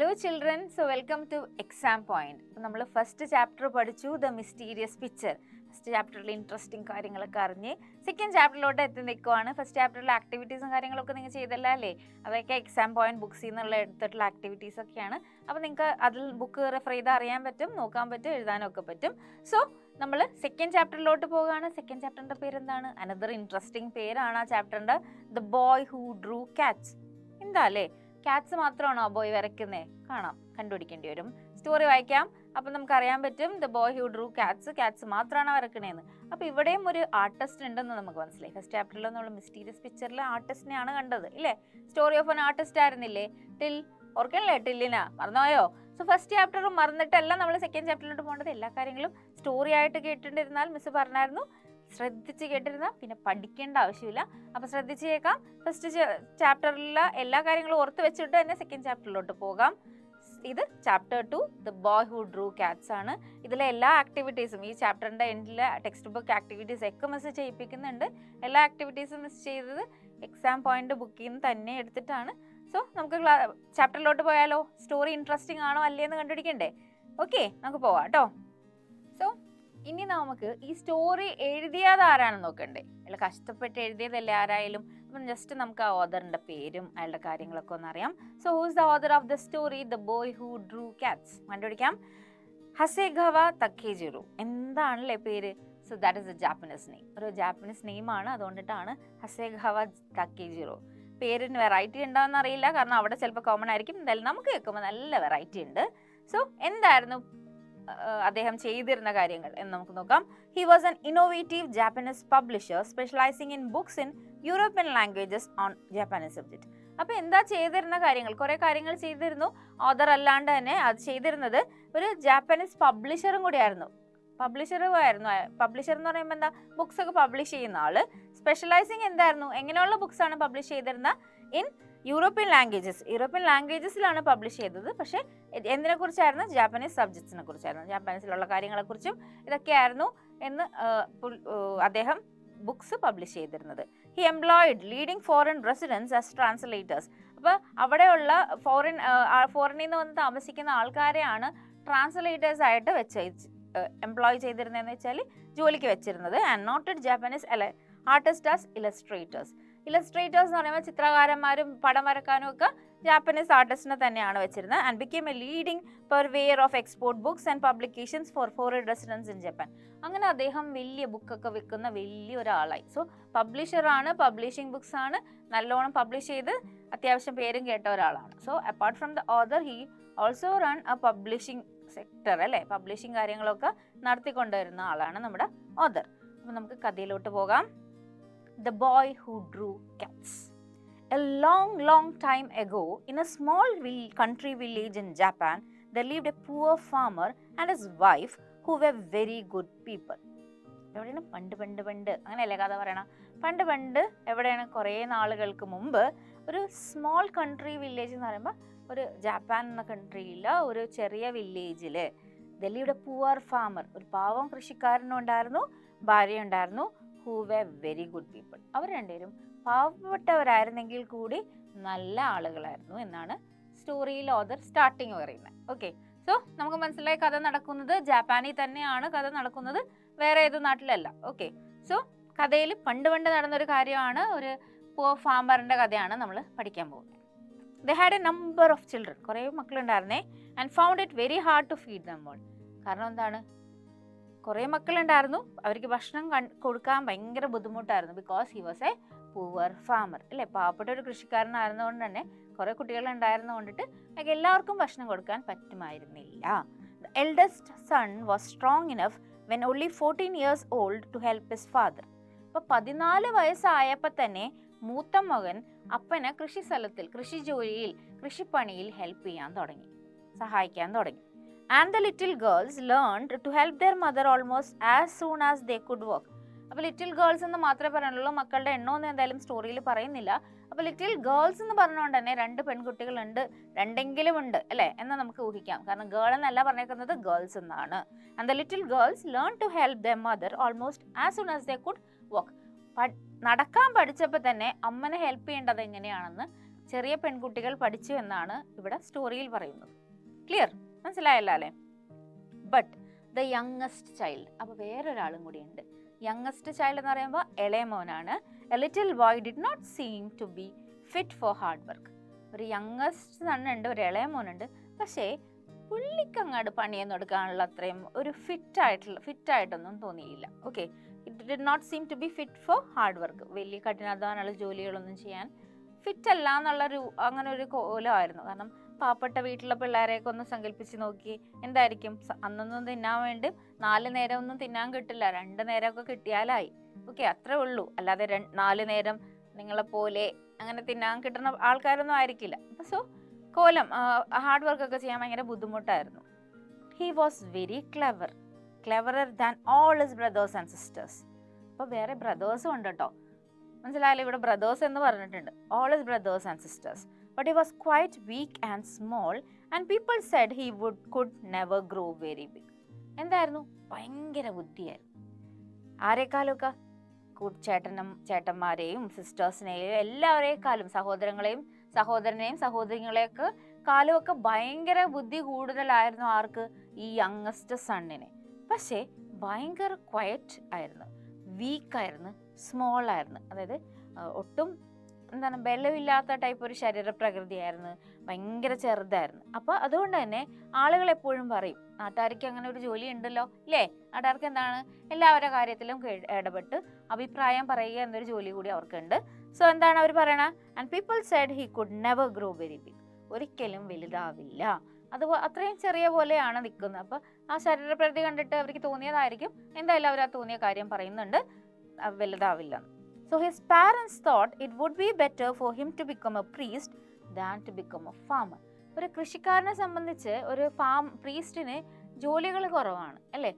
Hello children, so welcome to exam point. നമ്മൾ first chapter പഠിച്ചു the mysterious picture. First ചാപ്റ്ററിൽ interesting കാര്യങ്ങളൊക്കെ അറിഞ്ഞ് സെക്കൻഡ് ചാപ്റ്ററിലോട്ട് എത്തി നിൽക്കുവാണ്. ഫസ്റ്റ് ചാപ്റ്ററിലെ ആക്ടിവിറ്റീസും കാര്യങ്ങളൊക്കെ നിങ്ങൾ ചെയ്തല്ല അല്ലേ? അതൊക്കെ എക്സാം പോയിന്റ് ബുക്സിൽ നിന്നുള്ള എടുത്തിട്ടുള്ള ആക്ടിവിറ്റീസ് ഒക്കെയാണ്. അപ്പോൾ നിങ്ങൾക്ക് അതിൽ ബുക്ക് റെഫർ ചെയ്ത് അറിയാൻ പറ്റും, നോക്കാൻ പറ്റും, എഴുതാനൊക്കെ പറ്റും. സോ നമ്മൾ സെക്കൻഡ് ചാപ്റ്ററിലോട്ട് പോവുകയാണ്. സെക്കൻഡ് ചാപ്റ്ററിൻ്റെ പേര് എന്താണ്? അനദർ ഇൻട്രസ്റ്റിംഗ് പേരാണ് ആ ചാപ്റ്ററിൻ്റെ, the boy who drew cats. എന്താ അല്ലേ? കാറ്റ്സ് മാത്രമാണോ ബോയ് വരയ്ക്കുന്നത്? കാണാം, കണ്ടുപിടിക്കേണ്ടി വരും. സ്റ്റോറി വായിക്കാം, അപ്പം നമുക്ക് അറിയാൻ പറ്റും the boy who drew Katz മാത്രമാണ് വരക്കണേന്ന്. അപ്പോൾ ഇവിടെയും ഒരു ആർട്ടിസ്റ്റ് ഉണ്ടെന്ന് നമുക്ക് മനസ്സിലായി. ഫസ്റ്റ് ചാപ്റ്ററിൽ നമ്മൾ മിസ്റ്റീരിയസ് പിക്ചറിൽ ആർട്ടിസ്റ്റിനെയാണ് കണ്ടത് ഇല്ലേ? സ്റ്റോറി ഓഫ് ആൻ ആർട്ടിസ്റ്റ് ആയിരുന്നില്ലേ ടിൽ? ഓർക്കണല്ലേ ടില്ലിനാ? മറന്നുപോയോ? സോ ഫസ്റ്റ് ചാപ്റ്റർ മറന്നിട്ടല്ല നമ്മൾ സെക്കൻഡ് ചാപ്റ്ററിലോട്ട് പോകേണ്ടത്. എല്ലാ കാര്യങ്ങളും സ്റ്റോറി ആയിട്ട് കേട്ടിട്ടിരുന്നാൽ മിസ് പറഞ്ഞായിരുന്നു, ശ്രദ്ധിച്ച് കേട്ടിരുന്നാൽ പിന്നെ പഠിക്കേണ്ട ആവശ്യമില്ല. അപ്പോൾ ശ്രദ്ധിച്ച് കേൾക്കാം. ഫസ്റ്റ് ചാപ്റ്ററിലെ എല്ലാ കാര്യങ്ങളും ഓർത്ത് വെച്ചിട്ട് തന്നെ സെക്കൻഡ് ചാപ്റ്ററിലോട്ട് പോകാം. ഇത് chapter 2 the boy who drew Katz ആണ്. ഇതിലെ എല്ലാ ആക്ടിവിറ്റീസും ഈ ചാപ്റ്ററിൻ്റെ എൻഡിലെ ടെക്സ്റ്റ് ബുക്ക് ആക്ടിവിറ്റീസ് ഒക്കെ മിസ് ചെയ്യിപ്പിക്കുന്നുണ്ട്. എല്ലാ ആക്ടിവിറ്റീസും മിസ് ചെയ്തത് എക്സാം പോയിന്റ് ബുക്കിൽ നിന്ന് തന്നെ എടുത്തിട്ടാണ്. സോ നമുക്ക് ചാപ്റ്ററിലോട്ട് പോയാലോ? സ്റ്റോറി ഇൻട്രസ്റ്റിംഗ് ആണോ അല്ലേന്ന് കണ്ടുപിടിക്കണ്ടേ? ഓക്കെ, നമുക്ക് പോവാം കേട്ടോ. സോ ഇനി നമുക്ക് ഈ സ്റ്റോറി എഴുതിയത് ആരാണെന്ന് നോക്കണ്ടേ? അല്ല, കഷ്ടപ്പെട്ട് എഴുതിയതല്ലേ ആരായാലും. അപ്പം ജസ്റ്റ് നമുക്ക് ആ ഓഥറിൻ്റെ പേരും അയാളുടെ കാര്യങ്ങളൊക്കെ ഒന്ന് അറിയാം. So who's the author of the story the boy who drew cats? കണ്ടുപിടിക്കാം. Hasegawa Takejiro. എന്താണല്ലേ പേര്? So that is a Japanese name. ഒരു ജാപ്പനീസ് നെയിമാണ്, അതുകൊണ്ടിട്ടാണ് ഹസെഗവ തക്കേജിറോ. പേരിന് വെറൈറ്റി ഉണ്ടോയെന്ന് അറിയില്ല, കാരണം അവിടെ ചിലപ്പോൾ കോമൺ ആയിരിക്കും. എന്തായാലും നമുക്ക് കേൾക്കുമ്പോൾ നല്ല വെറൈറ്റി ഉണ്ട്. സോ എന്തായിരുന്നു അദ്ദേഹം ചെയ്തിരുന്ന കാര്യങ്ങൾ എന്ന് നമുക്ക് നോക്കാം. He was an innovative Japanese publisher specialising in books in European languages on Japanese subject. അപ്പോൾ എന്താ ചെയ്തിരുന്ന കാര്യങ്ങൾ? കുറേ കാര്യങ്ങൾ ചെയ്തിരുന്നു. ഓഥർ അല്ലാണ്ട് തന്നെ അത് ചെയ്തിരുന്നത് ഒരു ജാപ്പനീസ് പബ്ലിഷറും കൂടിയായിരുന്നു. പബ്ലിഷർ എന്ന് പറയുമ്പോൾ എന്താ? ബുക്സ് ഒക്കെ പബ്ലിഷ് ചെയ്യുന്ന ആള്. സ്പെഷ്യലൈസിങ് എന്തായിരുന്നു? എങ്ങനെയുള്ള ബുക്സ് ആണ് പബ്ലിഷ് ചെയ്തിരുന്നത്? ഇൻ യൂറോപ്യൻ ലാംഗ്വേജസിലാണ് പബ്ലിഷ് ചെയ്തത്. പക്ഷേ എന്തിനെ കുറിച്ചായിരുന്നു? ജാപ്പനീസ് സബ്ജക്ട്സിനെ കുറിച്ചായിരുന്നു. ജാപ്പനീസിലുള്ള കാര്യങ്ങളെക്കുറിച്ചും ഇതൊക്കെയായിരുന്നു എന്ന് അദ്ദേഹം ബുക്സ് പബ്ലിഷ് ചെയ്തിരുന്നത്. He employed leading foreign residents as translators. അപ്പോൾ അവിടെയുള്ള ഫോറിനിൽ നിന്ന് വന്ന് താമസിക്കുന്ന ആൾക്കാരെയാണ് ട്രാൻസ്ലേറ്റേഴ്സ് ആയിട്ട് എംപ്ലോയ് ചെയ്തിരുന്നതെന്ന് വെച്ചാൽ ജോലിക്ക് വെച്ചിരുന്നത്. And noted Japanese artist as illustrators എന്ന് പറയുമ്പോൾ ചിത്രകാരന്മാരും പടം വരക്കാനും ഒക്കെ ജാപ്പനീസ് ആർട്ടിസ്റ്റിനെ തന്നെയാണ് വെച്ചിരുന്നത്. And became a leading purveyor of export books and publications for foreign residents in Japan. അങ്ങനെ അദ്ദേഹം വലിയ ബുക്കൊക്കെ വിൽക്കുന്ന വലിയൊരാളായി. സോ പബ്ലിഷറാണ്, പബ്ലിഷിംഗ് ബുക്സ് ആണ്, നല്ലോണം പബ്ലിഷ് ചെയ്ത് അത്യാവശ്യം പേരും കേട്ട ഒരാളാണ്. So apart from the author he also run a publishing sector അല്ലേ? പബ്ലിഷിംഗ് കാര്യങ്ങളൊക്കെ നടത്തിക്കൊണ്ടുവരുന്ന ആളാണ് നമ്മുടെ ഓഥർ. അപ്പോൾ നമുക്ക് കഥയിലോട്ട് പോകാം. The boy who drew cats. A long time ago, in a small country village in Japan, there lived a poor farmer and his wife who were very good people. എവിടെയാണ്? പണ്ട് അങ്ങനെയല്ലേ കഥ പറയണം? പണ്ട് എവിടെയാണ്? കുറേ നാളുകൾക്ക് മുമ്പ് ഒരു സ്മോൾ കൺട്രി വില്ലേജ് എന്ന് പറയുമ്പോൾ ഒരു ജപ്പാൻ എന്ന കൺട്രിയിലെ ഒരു ചെറിയ വില്ലേജിൽ there lived a poor farmer. ഒരു പാവം കൃഷിക്കാരനും ഉണ്ടായിരുന്നു, ഭാര്യ ഉണ്ടായിരുന്നു. who were very good people. അവർ രണ്ടുപേരും പാവപ്പെട്ടവരായിരുന്നെങ്കിൽ കൂടി നല്ല ആളുകളായിരുന്നു എന്നാണ് സ്റ്റോറിയിൽ ഓഥർ സ്റ്റാർട്ടിങ് പറയുന്നത്. ഓക്കെ, സോ നമുക്ക് മനസ്സിലായി കഥ നടക്കുന്നത് ജാപ്പാനിൽ തന്നെയാണ്. കഥ നടക്കുന്നത് വേറെ ഏത് നാട്ടിലല്ല. ഓക്കെ, സോ കഥയിൽ പണ്ട് നടന്നൊരു കാര്യമാണ്. ഒരു പൂർ ഫാമറിൻ്റെ കഥയാണ് നമ്മൾ പഠിക്കാൻ പോകുന്നത്. They had a number of children. കുറേ മക്കളുണ്ടായിരുന്നേ. And found it very hard to feed them all. കാരണം എന്താണ്? കുറേ മക്കളുണ്ടായിരുന്നു, അവർക്ക് ഭക്ഷണം കൊടുക്കാൻ ഭയങ്കര ബുദ്ധിമുട്ടായിരുന്നു. Because he was a poor farmer അല്ലേ? പാവപ്പെട്ട ഒരു കൃഷിക്കാരനായിരുന്നുകൊണ്ട് തന്നെ കുറേ കുട്ടികളുണ്ടായിരുന്നുകൊണ്ടിട്ട് എല്ലാവർക്കും ഭക്ഷണം കൊടുക്കാൻ പറ്റുമായിരുന്നില്ല. The eldest son was strong enough when only 14 years old to help his father. അപ്പോൾ 14 വയസ്സായപ്പോൾ തന്നെ മൂത്ത മകൻ അപ്പനെ കൃഷി ജോലിയിൽ കൃഷിപ്പണിയിൽ ഹെൽപ്പ് ചെയ്യാൻ തുടങ്ങി, സഹായിക്കാൻ തുടങ്ങി. And the little girls learned to help their mother almost as soon as they could walk. അപ്പോൾ ലിറ്റിൽ ഗേൾസ് എന്ന് മാത്രമേ പറയാനുള്ളൂ, മക്കളുടെ എണ്ണമൊന്നും എന്തായാലും സ്റ്റോറിയിൽ പറയുന്നില്ല. അപ്പോൾ ലിറ്റിൽ ഗേൾസ് എന്ന് പറഞ്ഞുകൊണ്ട് തന്നെ 2 പെൺകുട്ടികളുണ്ട്, രണ്ടെങ്കിലും ഉണ്ട് അല്ലേ എന്ന് നമുക്ക് ഊഹിക്കാം. കാരണം ഗേൾ എന്നല്ല പറഞ്ഞേക്കുന്നത്, ഗേൾസ് എന്നാണ്. And the little girls learn to help their mother almost as soon as they could walk. നടക്കാൻ പഠിച്ചപ്പോൾ തന്നെ അമ്മനെ ഹെൽപ്പ് ചെയ്യേണ്ടത് എങ്ങനെയാണെന്ന് ചെറിയ പെൺകുട്ടികൾ പഠിച്ചു എന്നാണ് ഇവിടെ സ്റ്റോറിയിൽ പറയുന്നത്. ക്ലിയർ? മനസ്സിലായല്ലോ അല്ലേ? ബട്ട് ദ യങ്ങസ്റ്റ് ചൈൽഡ്, അപ്പോൾ വേറൊരാളും കൂടി ഉണ്ട്. യങ്ങസ്റ്റ് ചൈൽഡ് എന്ന് പറയുമ്പോൾ ഇളയ മോനാണ്. A little boy did not seem to be fit for hard work. ഒരു യങ്ങസ്റ്റ് സണ്ണുണ്ട്, ഒരു ഇളയ മോനുണ്ട്. പക്ഷേ പുള്ളിക്കങ്ങാട് പണിയൊന്നും എടുക്കാനുള്ള അത്രയും ഒരു ഫിറ്റായിട്ടൊന്നും തോന്നിയില്ല. Okay, it did not seem to be fit for hard work. വലിയ കഠിനാധ്വാനമുള്ള ജോലികളൊന്നും ചെയ്യാൻ ഫിറ്റ് അല്ല എന്നുള്ളൊരു അങ്ങനെ ഒരു കോലമായിരുന്നു. കാരണം പാവപ്പെട്ട വീട്ടിലെ പിള്ളേരെയൊക്കെ ഒന്ന് സങ്കല്പിച്ച് നോക്കി, എന്തായിരിക്കും അന്നൊന്നും തിന്നാൻ വേണ്ടി 4 നേരം ഒന്നും തിന്നാൻ കിട്ടില്ല, 2 നേരമൊക്കെ കിട്ടിയാലായി. ഓക്കെ, അത്രേ ഉള്ളൂ. അല്ലാതെ 4 നേരം നിങ്ങളെപ്പോലെ അങ്ങനെ തിന്നാൻ കിട്ടുന്ന ആൾക്കാരൊന്നും ആയിരിക്കില്ല. അപ്പോൾ സോ കോലം ഹാർഡ് വർക്കൊക്കെ ചെയ്യാൻ ഭയങ്കര ബുദ്ധിമുട്ടായിരുന്നു. He was very cleverer than all his brothers and sisters. അപ്പോൾ വേറെ ബ്രദേഴ്സും ഉണ്ട് കേട്ടോ. മനസ്സിലായാലും ഇവിടെ ബ്രദേഴ്സ് എന്ന് പറഞ്ഞിട്ടുണ്ട്, all his brothers and sisters. But he was quite weak and small and people said he could never grow very big. എന്തായിരുന്നു? ഭയങ്കര ബുദ്ധിയായിരുന്നു. ആരെക്കാളൊക്കെ? ചേട്ടന്മാരെയും സിസ്റ്റേഴ്സിനെയും എല്ലാവരെക്കാളും, സഹോദരനെയും സഹോദരികളെയൊക്കെ കാലുമൊക്കെ ഭയങ്കര ബുദ്ധി കൂടുതലായിരുന്നു. ആർക്ക്? ഈ യങ്ങസ്റ്റ് സണ്ണിന്. പക്ഷേ ഭയങ്കര ക്വയറ്റ് ആയിരുന്നു, വീക്കായിരുന്നു, സ്മോൾ ആയിരുന്നു. അതായത് ഒട്ടും ബലമില്ലാത്ത ടൈപ്പ് ഒരു ശരീരപ്രകൃതിയായിരുന്നു, ഭയങ്കര ചെറുതായിരുന്നു. അപ്പോൾ അതുകൊണ്ട് തന്നെ ആളുകൾ എപ്പോഴും പറയും, നാട്ടുകാർക്ക് അങ്ങനെ ഒരു ജോലി ഉണ്ടല്ലോ അല്ലേ, നാട്ടുകാർക്ക് എന്താണ് എല്ലാവരുടെ കാര്യത്തിലും ഇടപെട്ട് അഭിപ്രായം പറയുക എന്നൊരു ജോലി കൂടി അവർക്കുണ്ട്. സോ എന്താണ് അവർ പറയണത്? And people said he could never grow very big. ഒരിക്കലും വലുതാവില്ല, അത് അത്രയും ചെറിയ പോലെയാണ് നിൽക്കുന്നത്. അപ്പോൾ ആ ശരീരപ്രകൃതി കണ്ടിട്ട് അവർക്ക് തോന്നിയതായിരിക്കും, എന്തായാലും അവർ ആ തോന്നിയ കാര്യം പറയുന്നുണ്ട്, വലുതാവില്ല. So his parents thought it would be better for him to become a priest than to become a farmer. ഒരു കൃഷിക്കാരനെ സംബന്ധിച്ച് ഒരു പ്രീസ്റ്റിന് ജോലികൾ കുറവാണ് അല്ലേ,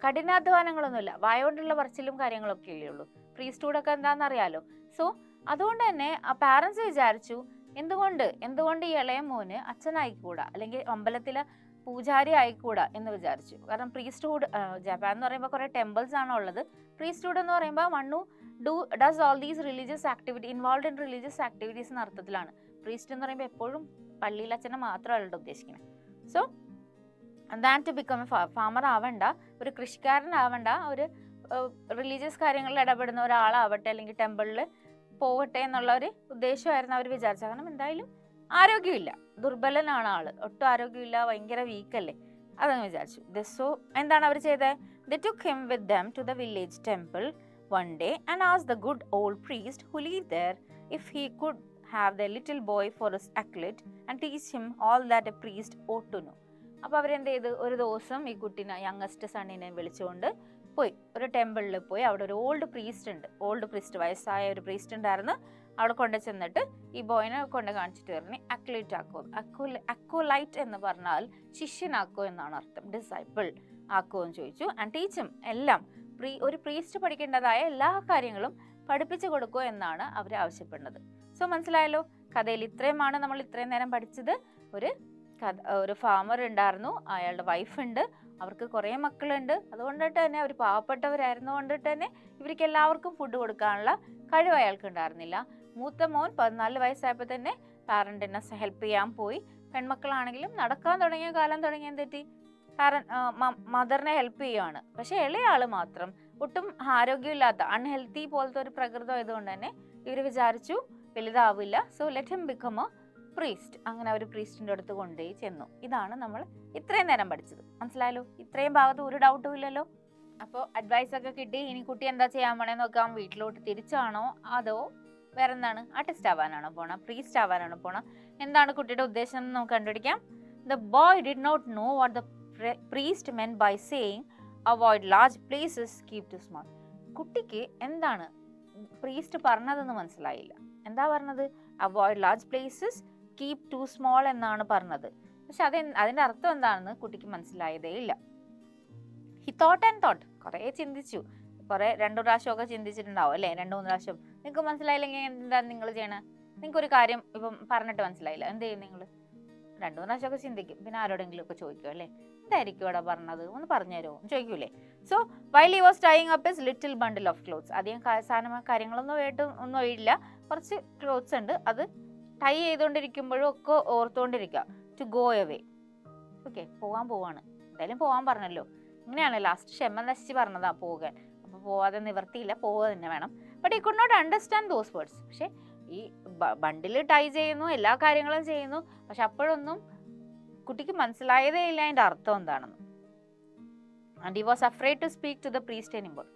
കഠിനാധ്വാനങ്ങളൊന്നുമില്ല, വായോണ്ടുള്ള പറച്ചിലും കാര്യങ്ങളൊക്കെ അല്ലേ ഉള്ളൂ. പ്രീസ്റ്റ്ഹുഡൊക്കെ എന്താണെന്നറിയാലോ. സോ അതുകൊണ്ട് തന്നെ ആ പാരൻസ് വിചാരിച്ചു, എന്തുകൊണ്ട് ഈ ഇളയ മോന് അച്ഛനായിക്കൂടാ, അല്ലെങ്കിൽ അമ്പലത്തിലെ പൂജാരി ആയിക്കൂടാ എന്ന് വിചാരിച്ചു. കാരണം പ്രീസ്റ്റ്ഹുഡ്, ജപ്പാൻ എന്ന് പറയുമ്പോൾ കുറേ ടെമ്പിൾസ് ആണ് ഉള്ളത്. പ്രീസ്റ്റ്ഹുഡ് എന്ന് പറയുമ്പോൾ മണ്ണു does all these religious activity involved in religious activities എന്ന അർത്ഥത്തിലാണ്. പ്രീസ്റ്റ് എന്ന് പറയുമ്പോൾ എപ്പോഴും പള്ളിയിൽ അച്ഛനെ മാത്രമല്ല ഉദ്ദേശിക്കുന്നത്. So than two become A farmer ആവണ്ട, ഒരു കൃഷിക്കാരനാവണ്ട, ഒരു റിലീജിയസ് കാര്യങ്ങളിൽ ഇടപെടുന്ന ഒരാളാവട്ടെ, അല്ലെങ്കിൽ ടെമ്പിളിൽ പോകട്ടെ എന്നുള്ള ഒരു ഉദ്ദേശമായിരുന്നു അവർ വിചാരിച്ചത്. കാരണം എന്തായാലും ആരോഗ്യമില്ല, ദുർബലനാണ് ആള്, ഒട്ടും ആരോഗ്യമില്ല, ഭയങ്കര വീക്കല്ലേ, അതങ്ങ് വിചാരിച്ചു. സോ എന്താണ് അവർ ചെയ്തത്? They took him with them to the village temple one day and asked the good old priest who lived there if he could have the little boy for his acolyte and teach him all that a priest ought to know. അപ്പോൾ അവരെന്ത് ചെയ്ത്, ഒരു ദിവസം ഈ കുട്ടീനെ, youngest സണ്ണിനെ വിളിച്ചുകൊണ്ട് പോയി ഒരു ടെമ്പിളിൽ പോയി. അവിടെ ഒരു ഓൾഡ് പ്രീസ്റ്റ് വയസ്സായ ഒരു പ്രീസ്റ്റ് ഉണ്ടായിരുന്നു. അവിടെ കൊണ്ട് ചെന്നിട്ട് ഈ ബോയിനെ കൊണ്ട് കാണിച്ചിട്ട് പറഞ്ഞ് അക്ലൈറ്റ് ആക്കോ. അക്കോലൈറ്റ് എന്ന് പറഞ്ഞാൽ ശിഷ്യനാക്കോ എന്നാണ് അർത്ഥം, ഡിസൈപ്പിൾ ആക്കോ എന്ന് ചോദിച്ചു. ആൻഡ് ടീച്ചും എല്ലാം, ഒരു പ്രീസ്റ്റ് പഠിക്കേണ്ടതായ എല്ലാ കാര്യങ്ങളും പഠിപ്പിച്ചു കൊടുക്കുക എന്നാണ് അവർ ആവശ്യപ്പെടുന്നത്. സോ മനസ്സിലായല്ലോ, കഥയിൽ ഇത്രയുമാണ് നമ്മൾ ഇത്രയും നേരം പഠിച്ചത്. ഒരു ഫാമർ ഉണ്ടായിരുന്നു, അയാളുടെ വൈഫുണ്ട്, അവർക്ക് കുറേ മക്കളുണ്ട്. അതുകൊണ്ടിട്ട് തന്നെ അവർ പാവപ്പെട്ടവരായിരുന്നു, കൊണ്ടിട്ട് തന്നെ ഇവർക്ക് എല്ലാവർക്കും ഫുഡ് കൊടുക്കാനുള്ള കഴിവ് അയാൾക്ക് ഉണ്ടായിരുന്നില്ല. മൂത്ത മോൻ 14 വയസ്സായപ്പോൾ തന്നെ പാരന്റിനെ ഹെൽപ്പ് ചെയ്യാൻ പോയി. പെൺമക്കളാണെങ്കിലും നടക്കാൻ തുടങ്ങിയ കാലം തുടങ്ങിയ തെറ്റി മദറിനെ ഹെൽപ്പ് ചെയ്യുവാണ്. പക്ഷെ ഇളയ ആള് മാത്രം ഒട്ടും ആരോഗ്യമില്ലാത്ത അൺഹെൽത്തി പോലത്തെ ഒരു പ്രകൃതം ആയതുകൊണ്ട് തന്നെ ഇവർ വിചാരിച്ചു വലുതാവില്ല. So let him become a priest. അങ്ങനെ ഒരു പ്രീസ്റ്റിന്റെ അടുത്ത് കൊണ്ടുപോയി ചെന്നു. ഇതാണ് നമ്മൾ ഇത്രയും നേരം പഠിച്ചത്. മനസ്സിലായല്ലോ? ഇത്രയും ഭാഗത്ത് ഒരു ഡൗട്ടും ഇല്ലല്ലോ. അപ്പോൾ അഡ്വൈസ് ഒക്കെ കിട്ടി. ഇനി കുട്ടി എന്താ ചെയ്യാൻ പോണേ നോക്കാം. വീട്ടിലോട്ട് തിരിച്ചാണോ അതോ വേറെ എന്താണ്, ആർട്ടിസ്റ്റ് ആവാനാണോ പോണ, പ്രീസ്റ്റ് ആവാനാണോ പോണ, എന്താണ് കുട്ടിയുടെ ഉദ്ദേശം എന്ന് നമുക്ക് കണ്ടുപിടിക്കാം. The boy did not know what the priest meant by saying avoid large places, keep too small. കുട്ടിക്ക് എന്താണ് പ്രീസ്റ്റ് പറഞ്ഞതെന്ന് മനസ്സിലായില്ല. എന്താ പറഞ്ഞത്? Avoid large places, keep to small എന്നാണ് പറഞ്ഞത്. പക്ഷെ അതിൻ്റെ അർത്ഥം എന്താണെന്ന് കുട്ടിക്ക് മനസ്സിലായതേ ഇല്ല. ഹി തോട്ട് ആൻഡ് തോട്ട്, കുറേ ചിന്തിച്ചു, കുറേ 2 പ്രാവശ്യമൊക്കെ ചിന്തിച്ചിട്ടുണ്ടാവും അല്ലേ, 2-3 പ്രാവശ്യം. നിങ്ങൾക്ക് മനസ്സിലായില്ലെങ്കിൽ എന്താ നിങ്ങൾ ചെയ്യണേ? നിങ്ങൾക്കൊരു കാര്യം ഇപ്പം പറഞ്ഞിട്ട് മനസ്സിലായില്ല, എന്ത് ചെയ്യും നിങ്ങൾ? 2-3 പ്രാവശ്യമൊക്കെ ചിന്തിക്കും, പിന്നെ ആരോടെങ്കിലും ഒക്കെ ചോദിക്കും അല്ലേ, എന്തായിരിക്കും ഇവിടെ പറഞ്ഞത്, ഒന്ന് പറഞ്ഞു തരുമോ എന്ന് ചോദിക്കൂലേ. So while he was tying up his little bundle of clothes, അധികം സാധനം കാര്യങ്ങളൊന്നും ഒന്നും ഇല്ല, കുറച്ച് ക്ലോത്ത്സ് ഉണ്ട്, അത് ടൈ ചെയ്തുകൊണ്ടിരിക്കുമ്പോഴും ഒക്കെ ഓർത്തുകൊണ്ടിരിക്കുക ടു ഗോ അവേ. ഓക്കെ, പോകാൻ പോവാണ്, എന്തായാലും പോകാൻ പറഞ്ഞല്ലോ. ഇങ്ങനെയാണ് ലാസ്റ്റ് ക്ഷമ നശിച്ച് പറഞ്ഞതാ പോകാൻ. അപ്പോൾ പോവാതെ നിവർത്തിയില്ല, പോവുക തന്നെ വേണം. But he could not understand those words. പക്ഷെ ഈ ബണ്ടിൽ ടൈ ചെയ്യുന്നു, എല്ലാ കാര്യങ്ങളും ചെയ്യുന്നു, പക്ഷെ അപ്പോഴൊന്നും കുട്ടിക്ക് മനസ്സിലായതേ ഇല്ല അതിൻ്റെ അർത്ഥം എന്താണെന്ന്. And he was afraid to speak to the priest anymore.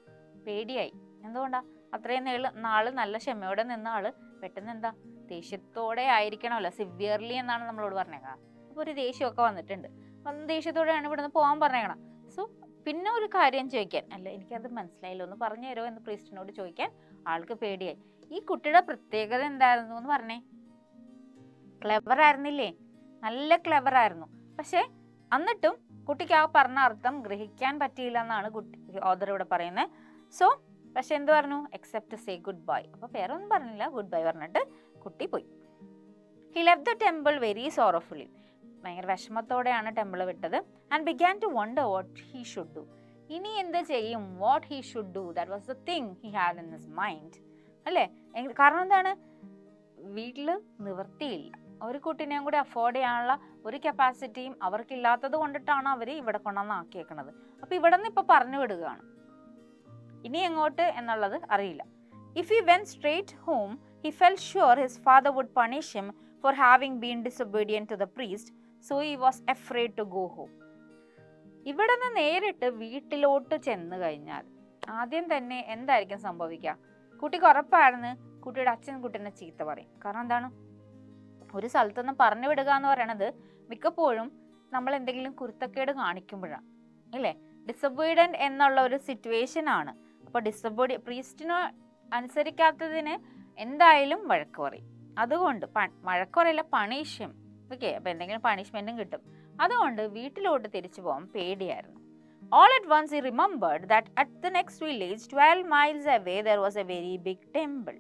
പേടിയായി. എന്തുകൊണ്ടാ? അത്രയും നാള് നല്ല ക്ഷമയോടെ നിന്ന ആള് പെട്ടെന്ന് എന്താ ദേഷ്യത്തോടെ ആയിരിക്കണമല്ലോ, സിവിയർലി എന്നാണ് നമ്മളോട് പറഞ്ഞേക്കാം. അപ്പോൾ ഒരു ദേഷ്യമൊക്കെ വന്നിട്ടുണ്ട്. ദേഷ്യത്തോടെയാണ് ഇവിടുന്ന് പോകാൻ പറഞ്ഞേക്കണം. സോ പിന്നെ ഒരു കാര്യം ചോദിക്കാൻ, അല്ല എനിക്കത് മനസ്സിലായില്ലോ, ഒന്ന് പറഞ്ഞു തരുമോ എന്ന് പ്രീസ്റ്റിനോട് ചോദിക്കാൻ ആൾക്ക് പേടിയായി. ഈ കുട്ടിയുടെ പ്രത്യേകത എന്തായിരുന്നു എന്ന് പറഞ്ഞേ? ക്ലെവർ ആയിരുന്നില്ലേ? നല്ല ക്ലെവർ ആയിരുന്നു. പക്ഷെ എന്നിട്ടും കുട്ടിക്ക് ആ പറഞ്ഞ അർത്ഥം ഗ്രഹിക്കാൻ പറ്റിയില്ല എന്നാണ് ഓദർ ഇവിടെ പറയുന്നത്. സോ പക്ഷെ എന്ത് പറഞ്ഞു? Except say good bye. അപ്പോൾ വേറെ ഒന്നും പറഞ്ഞില്ല, ഗുഡ് ബൈ പറഞ്ഞിട്ട് കുട്ടി പോയി. He left the temple very sorrowfully. ഭയങ്കര വിഷമത്തോടെയാണ് ടെമ്പിൾ വിട്ടത്. And began to wonder what he should do. ഇനി എന്ത് ചെയ്യും? What he should do, that was the thing he had in his mind. അല്ലേ? കാരണം എന്താണ്? വീട്ടിൽ നിവൃത്തിയില്ല. ഒരു കുട്ടീനെയും കൂടി അഫോർഡ് ചെയ്യാനുള്ള ഒരു കപ്പാസിറ്റിയും അവർക്കില്ലാത്തത് കൊണ്ടിട്ടാണ് അവർ ഇവിടെ കൊണ്ടുവന്ന് ആക്കിയേക്കണത്. അപ്പോൾ ഇവിടെ നിന്ന് ഇപ്പോൾ പറഞ്ഞു വിടുകയാണ്, ഇനി എങ്ങോട്ട് എന്നുള്ളത് അറിയില്ല. If he went straight home he felt sure his father would punish him for having been disobedient to the priest, so he was afraid to go home. ഇവിടെ നിന്ന് നേരിട്ട് വീട്ടിലോട്ട് ചെന്ന് കഴിഞ്ഞാൽ ആദ്യം തന്നെ എന്തായിരിക്കും സംഭവിക്കുക? കുട്ടിക്ക് ഉറപ്പായിരുന്നു കുട്ടിയുടെ അച്ഛൻ കുട്ടീനെ ചീത്ത പറയും. കാരണം എന്താണ്? ഒരു സ്ഥലത്തുനിന്ന് പറഞ്ഞു വിടുക എന്ന് പറയണത് മിക്കപ്പോഴും നമ്മൾ എന്തെങ്കിലും കുരുത്തക്കേട് കാണിക്കുമ്പോഴാണ്, ഇല്ലേ? ഡിസൊബീഡിയന്റ് എന്നുള്ള ഒരു സിറ്റുവേഷൻ ആണ്. അപ്പോൾ പ്രീസ്റ്റിന് അനുസരിക്കാത്തതിന് എന്തായാലും വഴക്ക് പറയും. അതുകൊണ്ട് വഴക്ക് പറയില്ല, പണിഷ്യം. ഓക്കെ, അപ്പോൾ എന്തെങ്കിലും പണിഷ്മെന്റും കിട്ടും. അതുകൊണ്ട് വീട്ടിലോട്ട് തിരിച്ചു പോകാൻ പേടിയായിരുന്നു. All at once he remembered that at the next village 12 miles away there was a very big temple.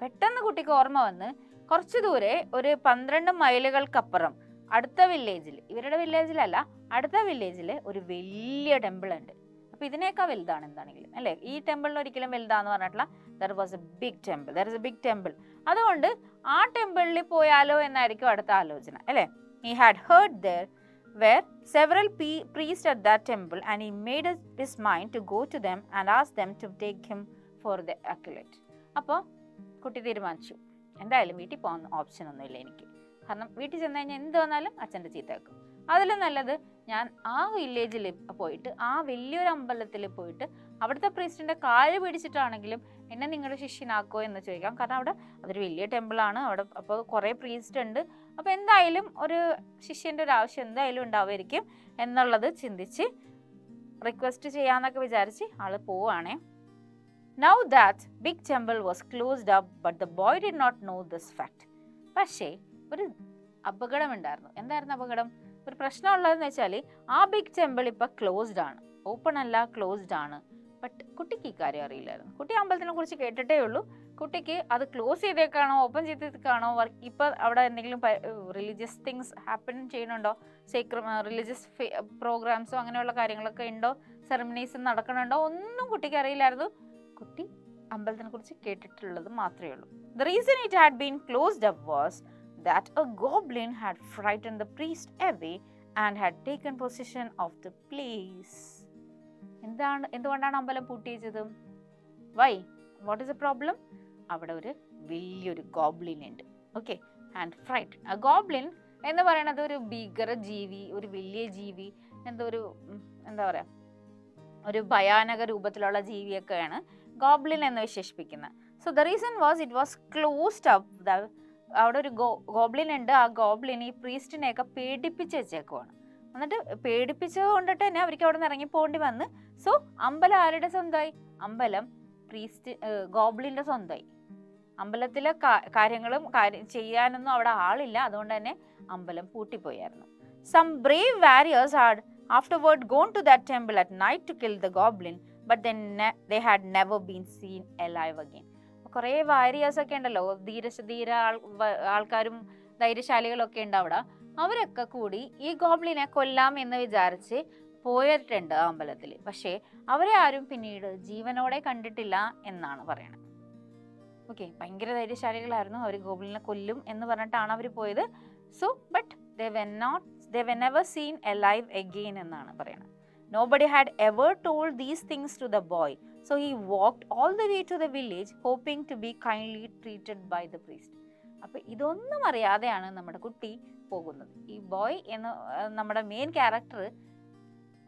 പെട്ടെന്ന് കുട്ടിക്ക് ഓർമ്മ വന്ന് കുറച്ചു ദൂരെ ഒരു 12 മൈലുകൾക്കപ്പുറം അടുത്ത വില്ലേജിൽ, ഇവരുടെ വില്ലേജിലല്ല, അടുത്ത വില്ലേജിൽ ഒരു വലിയ ടെമ്പിൾ ഉണ്ട്. അപ്പൊ ഇതിനേക്കാൾ വലുതാണ് എന്താണെങ്കിലും, അല്ലെ? ഈ ടെമ്പിളിന് ഒരിക്കലും വലുതാന്ന് പറഞ്ഞിട്ടുള്ള there was a big temple, there is a big temple. അതുകൊണ്ട് ആ ടെമ്പിളിൽ പോയാലോ എന്നായിരിക്കും അടുത്ത ആലോചന, അല്ലെ? He had heard there were several priests at that temple and he made his mind to go to them and ask them to take him for the occult. അപ്പോൾ കുട്ടി തീരുമാനിച്ചു, എന്തായാലും വീട്ടിൽ പോകുന്ന ഓപ്ഷൻ ഒന്നുമില്ല എനിക്ക്. കാരണം വീട്ടിൽ ചെന്ന് കഴിഞ്ഞാൽ എന്ത് വന്നാലും അച്ഛൻ്റെ ചീത്ത വെക്കും. അതിലും നല്ലത് ഞാൻ ആ വില്ലേജിൽ പോയിട്ട്, ആ വലിയൊരു അമ്പലത്തിൽ പോയിട്ട് അവിടുത്തെ പ്രീസ്റ്റിൻ്റെ കാല് പിടിച്ചിട്ടാണെങ്കിലും എന്നെ നിങ്ങളുടെ ശിഷ്യനാക്കോ എന്ന് ചോദിക്കാം. കാരണം അവിടെ അതൊരു വലിയ ടെമ്പിളാണ്, അവിടെ അപ്പോൾ കുറേ പ്രീസ്റ്റ് ഉണ്ട്. അപ്പോൾ എന്തായാലും ഒരു ശിഷ്യൻ്റെ ഒരു ആവശ്യം എന്തായാലും ഉണ്ടാവുമായിരിക്കും എന്നുള്ളത് ചിന്തിച്ച് റിക്വസ്റ്റ് ചെയ്യാമെന്നൊക്കെ വിചാരിച്ച് ആൾ പോവുകയാണേ. Now that big temple was closed up, but the boy did not know this fact. പക്ഷേ ഒരു അപകടം ഉണ്ടായിരുന്നു. എന്തായിരുന്നു അപകടം? ഒരു പ്രശ്നം ഉള്ളതെന്ന് വെച്ചാൽ ആ ബിഗ് ടെമ്പിൾ ഇപ്പം ക്ലോസ്ഡ് ആണ്, ഓപ്പൺ അല്ല, ക്ലോസ്ഡ് ആണ്. ബട്ട് കുട്ടിക്ക് ഈ കാര്യം അറിയില്ലായിരുന്നു. കുട്ടി അമ്പലത്തിനെ കുറിച്ച് കേട്ടിട്ടേ ഉള്ളൂ. കുട്ടിക്ക് അത് ക്ലോസ് ചെയ്തേക്കാണോ ഓപ്പൺ ചെയ്തേക്കാണോ, ഇപ്പം അവിടെ എന്തെങ്കിലും റിലീജിയസ് തിങ്സ് ഹാപ്പൻ ചെയ്യുന്നുണ്ടോ, റിലീജിയസ് പ്രോഗ്രാംസോ അങ്ങനെയുള്ള കാര്യങ്ങളൊക്കെ ഉണ്ടോ, സെറമണീസ് നടക്കണുണ്ടോ, ഒന്നും കുട്ടിക്ക് അറിയില്ലായിരുന്നു. കുട്ടി അമ്പലത്തിനെ കുറിച്ച് കേട്ടിട്ടുള്ളത് മാത്രമേ ഉള്ളൂ. The reason it had been closed up was that a goblin had frightened the priest away and had taken possession of the place. എന്തുകൊണ്ടാണ് അമ്പലം പൂട്ടിച്ചത്? Why? What is the problem? അവിടെ ഒരു വലിയൊരു ഗോബ്ലിൻ ഉണ്ട്. Okay, and freight. ആ goblin എന്ന് പറയുന്നത് ഒരു ഭീകര ജീവി, ഒരു വലിയ ജീവി, എന്താ പറയാ, ഒരു ഭയാനക രൂപത്തിലുള്ള ജീവിയൊക്കെയാണ് ഗോബ്ലിൻ എന്ന് വിശേഷിപ്പിക്കുന്നത്. So the reason was it was closed up. അവിടെ ഒരു ഗോബ്ലിൻ ഉണ്ട്. ആ ഗോബ്ലിൻ ഈ പ്രീസ്റ്റിനെയൊക്കെ പേടിപ്പിച്ച് വെച്ചേക്കുവാണ്. എന്നിട്ട് പേടിപ്പിച്ചത് കൊണ്ടിട്ട് തന്നെ അവർക്ക് അവിടെ നിന്ന് ഇറങ്ങിപ്പോകേണ്ടി വന്ന്. സോ അമ്പലം ആരുടെ സ്വന്തമായി? അമ്പലം ഗോബ്ലിൻ്റെ സ്വന്തമായി. അമ്പലത്തിലെ കാര്യങ്ങളും ചെയ്യാനൊന്നും അവിടെ ആളില്ല. അതുകൊണ്ട് തന്നെ അമ്പലം പൂട്ടിപ്പോയായിരുന്നു. Some brave warriors had afterward gone to that temple at night to kill the goblin, but then they had never been seen alive again. കുറേ വാരിയേഴ്സ് ഒക്കെ ഉണ്ടല്ലോ, ധീര ആൾക്കാരും ധൈര്യശാലികളൊക്കെ ഉണ്ട് അവിടെ. അവരൊക്കെ കൂടി ഈ ഗോബ്ലിനെ കൊല്ലാം എന്ന് വിചാരിച്ച് പോയിട്ടുണ്ട് ആ അമ്പലത്തിൽ. പക്ഷേ അവരെ ആരും പിന്നീട് ജീവനോടെ കണ്ടിട്ടില്ല എന്നാണ് പറയണത്. ഓക്കെ, ഭയങ്കര ധൈര്യശാലികളായിരുന്നു. അവർ ഗോബ്ലിനെ കൊല്ലും എന്ന് പറഞ്ഞിട്ടാണ് അവർ പോയത്. So but they were never seen alive again എന്നാണ് പറയുന്നത്. Nobody had ever told these things to the boy. So he walked all the way to the village hoping to be kindly treated by the priest. അപ്പോൾ ഇതൊന്നും അറിയാതെയാണ് നമ്മുടെ കുട്ടി പോകുന്നത്. ഈ boy എന്ന നമ്മുടെ മെയിൻ ക്യാരക്ടർ